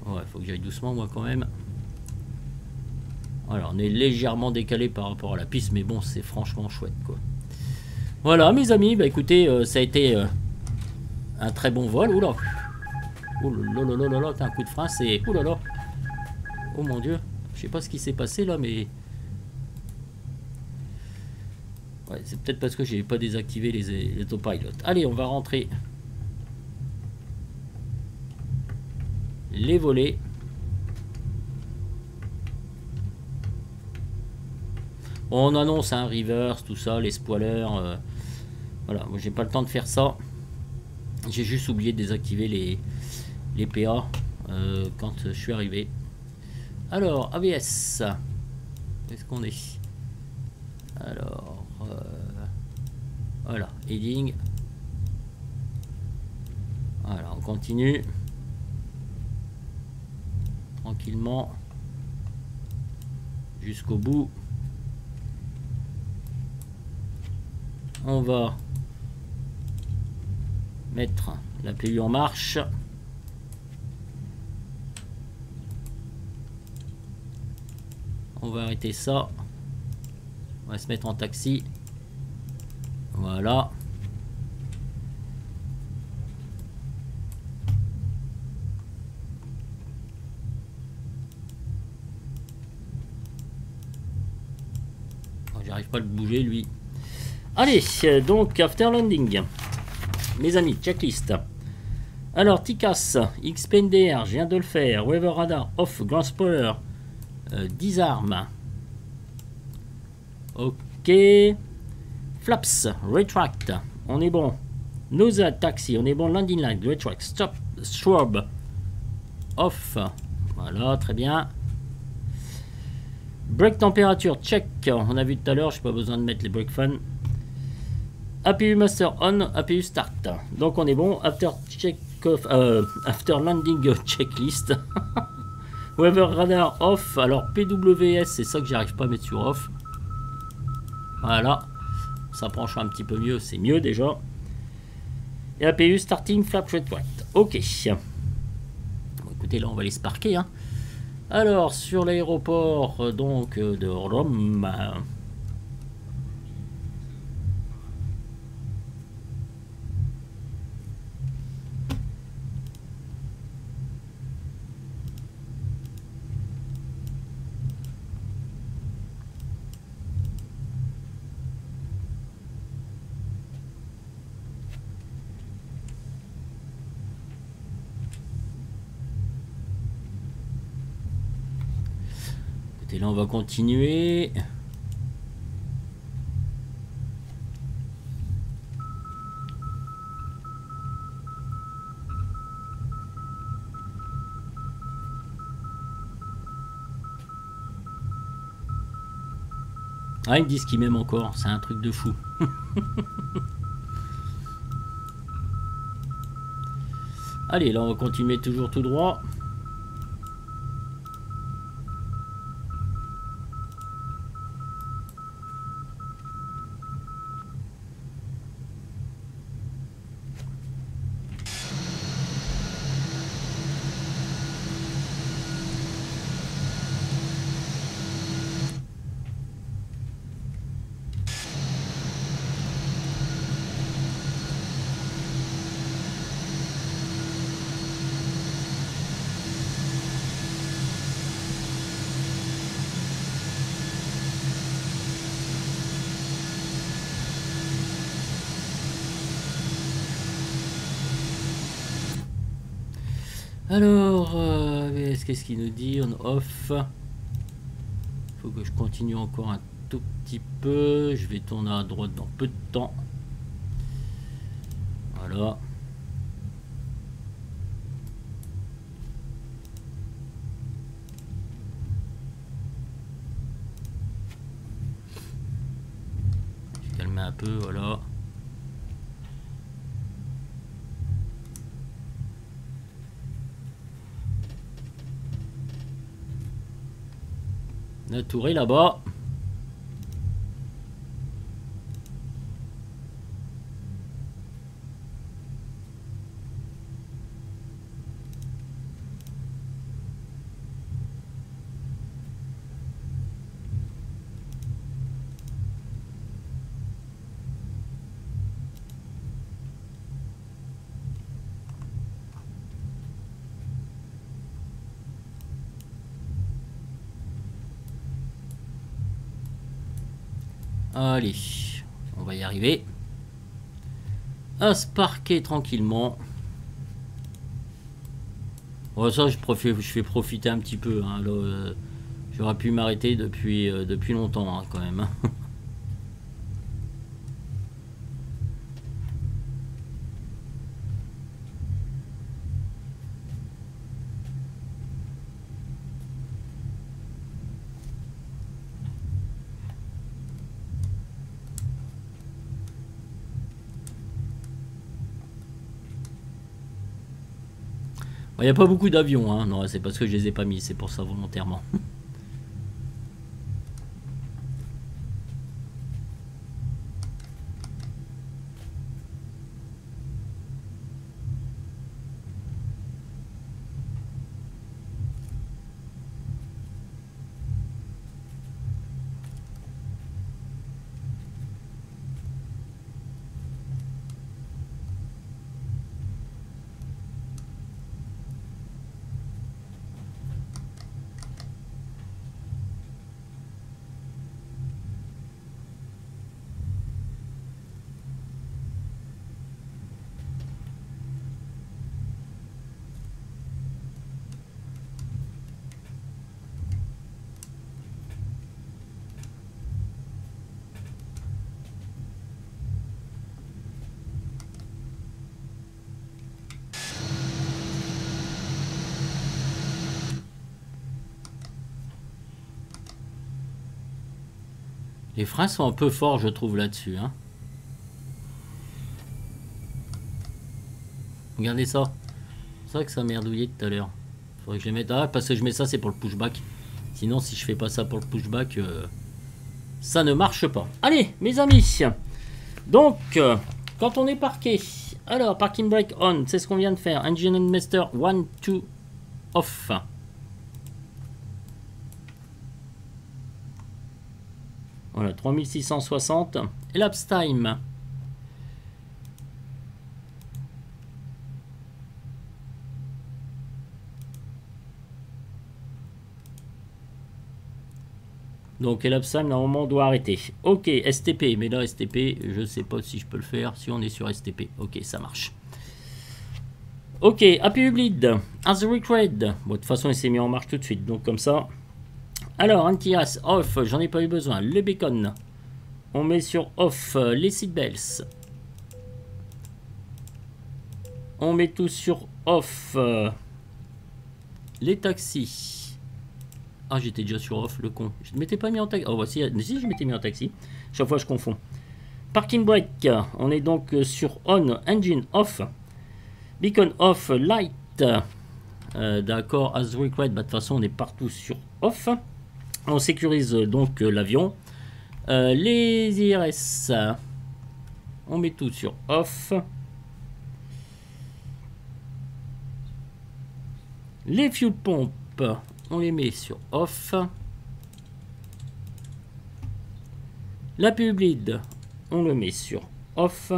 Ouais, faut que j'aille doucement moi quand même. Voilà, on est légèrement décalé par rapport à la piste, mais bon, c'est franchement chouette quoi. Voilà mes amis, bah écoutez, ça a été un très bon vol. Oula. Oh là là là là là, t'as un coup de frein, c'est... Ouh là là. Oh mon dieu. Je sais pas ce qui s'est passé là, mais... Ouais, c'est peut-être parce que j'ai pas désactivé les autopilotes. Allez, on va rentrer les volets. On annonce un reverse, tout ça, les spoilers. Voilà, moi j'ai pas le temps de faire ça. J'ai juste oublié de désactiver les PA quand je suis arrivé. Alors, ABS. Où est-ce qu'on est? Alors, voilà, heading. Voilà, on continue. Tranquillement. Jusqu'au bout. On va mettre la PU en marche. On va arrêter ça. On va se mettre en taxi. Voilà. Oh, j'arrive pas à le bouger lui. Allez, donc after landing. Mes amis, checklist. Alors, TICAS, XPNDR, je viens de le faire. Weather radar off, ground spoiler. Disarm. Ok. Flaps, retract. On est bon. Nose taxi, on est bon. Landing line, retract. Stop, shrub. Off. Voilà, très bien. Brake température, check. On a vu tout à l'heure, je n'ai pas besoin de mettre les brake fans. APU master on, APU start. Donc on est bon. After check off, after landing checklist. Weather radar off. Alors PWS, c'est ça que j'arrive pas à mettre sur off. Voilà. Ça penche un petit peu mieux, c'est mieux déjà. Et APU starting flap retract. Ok. Bon, écoutez, là on va aller se parquer. Hein. Alors sur l'aéroport donc de Rome. Et là on va continuer. Ah, ils me disent qu'ils m'aiment encore, c'est un truc de fou. Allez, là on va continuer toujours tout droit. Alors, qu'est-ce qu'il nous dit? On off. Faut que je continue encore un tout petit peu. Je vais tourner à droite dans peu de temps. Voilà. Je vais calmer un peu, voilà. La tour est là-bas. Allez, on va y arriver. À se parquer tranquillement. Bon, ça, je fais profiter un petit peu. Hein. J'aurais pu m'arrêter depuis longtemps, hein, quand même. Il n'y a pas beaucoup d'avions, hein. Non, c'est parce que je les ai pas mis, c'est pour ça volontairement. Les freins sont un peu forts, je trouve, là-dessus. Hein. Regardez ça. C'est vrai que ça merdouillait tout à l'heure. Faudrait que je les mette. Ah, parce que je mets ça, c'est pour le pushback. Sinon, si je fais pas ça pour le pushback, ça ne marche pas. Allez, mes amis. Donc, quand on est parqué. Alors, parking brake on. C'est ce qu'on vient de faire. Engine and master 1, 2, off. Voilà, 3660. Elapsed time. Donc elapsed time, normalement, on doit arrêter. Ok, STP. Mais là, STP, je sais pas si je peux le faire. Si on est sur STP. Ok, ça marche. Ok, APU bleed. As required. Bon, de toute façon, il s'est mis en marche tout de suite. Donc, comme ça. Alors, anti-as off, j'en ai pas eu besoin. Le beacon, on met sur off. Les seatbelts, on met tout sur off. Les taxis. Ah, j'étais déjà sur off, le con. Je ne m'étais pas mis en taxi. Oh, voici. Si, je m'étais mis en taxi. Chaque fois, je confonds. Parking brake, on est donc sur on. Engine off. Beacon off. Light. D'accord, as required. Bah, de toute façon, on est partout sur off. On sécurise donc l'avion. Les IRS, on met tout sur off. Les fuel pompes, on les met sur off. L'APU bleed, on le met sur off.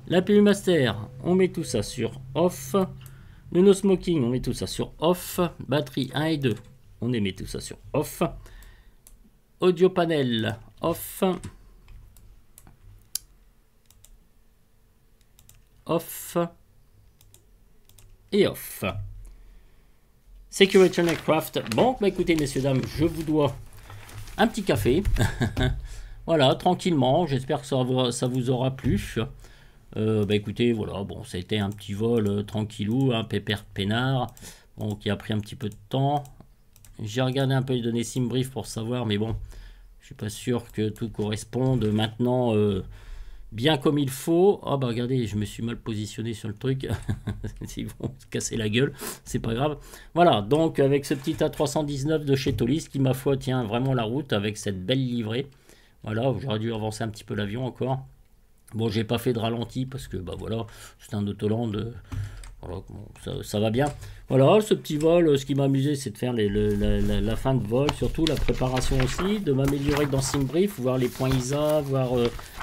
L'APU master, on met tout ça sur off. Le no smoking, on met tout ça sur off. Batterie 1 et 2. On met tout ça sur off. Audio panel off. Off. Et off. Security on aircraft. Bon, bah écoutez, messieurs, dames, je vous dois un petit café. Voilà, tranquillement, j'espère que ça vous aura plu. Bah écoutez, voilà, bon, ça a été un petit vol tranquillou, un pépère peinard, bon, qui a pris un petit peu de temps. J'ai regardé un peu les données SimBrief pour savoir, mais bon, je suis pas sûr que tout corresponde maintenant bien comme il faut. Ah bah regardez, je me suis mal positionné sur le truc. Ils vont se casser la gueule, c'est pas grave. Voilà, donc avec ce petit A319 de chez Tolis qui, ma foi, tient vraiment la route avec cette belle livrée. Voilà, j'aurais dû avancer un petit peu l'avion encore. Bon, j'ai pas fait de ralenti parce que, bah voilà, c'est un Autoland. Voilà, ça va bien. Voilà, ce petit vol, ce qui m'a amusé, c'est de faire la fin de vol, surtout la préparation aussi, de m'améliorer dans SimBrief, voir les points ISA, voir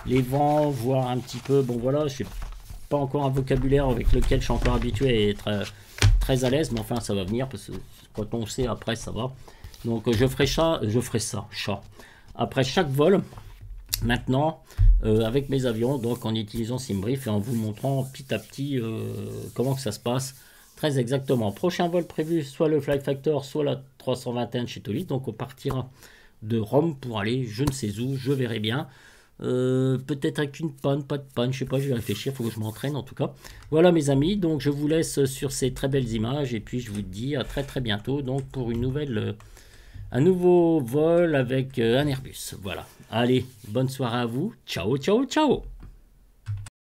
les vents, voir un petit peu. Bon, voilà, je n'ai pas encore un vocabulaire avec lequel je suis encore habitué à être très à l'aise, mais enfin, ça va venir parce que quand on sait, après, ça va. Donc, je ferai ça, chat. Après chaque vol, maintenant, avec mes avions, donc en utilisant SimBrief et en vous montrant petit à petit comment que ça se passe très exactement. Prochain vol prévu, soit le Flight Factor, soit la 321 chez Tolis. Donc on partira de Rome pour aller je ne sais où, je verrai bien. Peut-être avec une panne, pas de panne, je sais pas, je vais réfléchir, il faut que je m'entraîne en tout cas. Voilà mes amis, donc je vous laisse sur ces très belles images et puis je vous dis à très très bientôt donc pour une nouvelle... un nouveau vol avec un Airbus. Voilà. Allez, bonne soirée à vous. Ciao, ciao, ciao.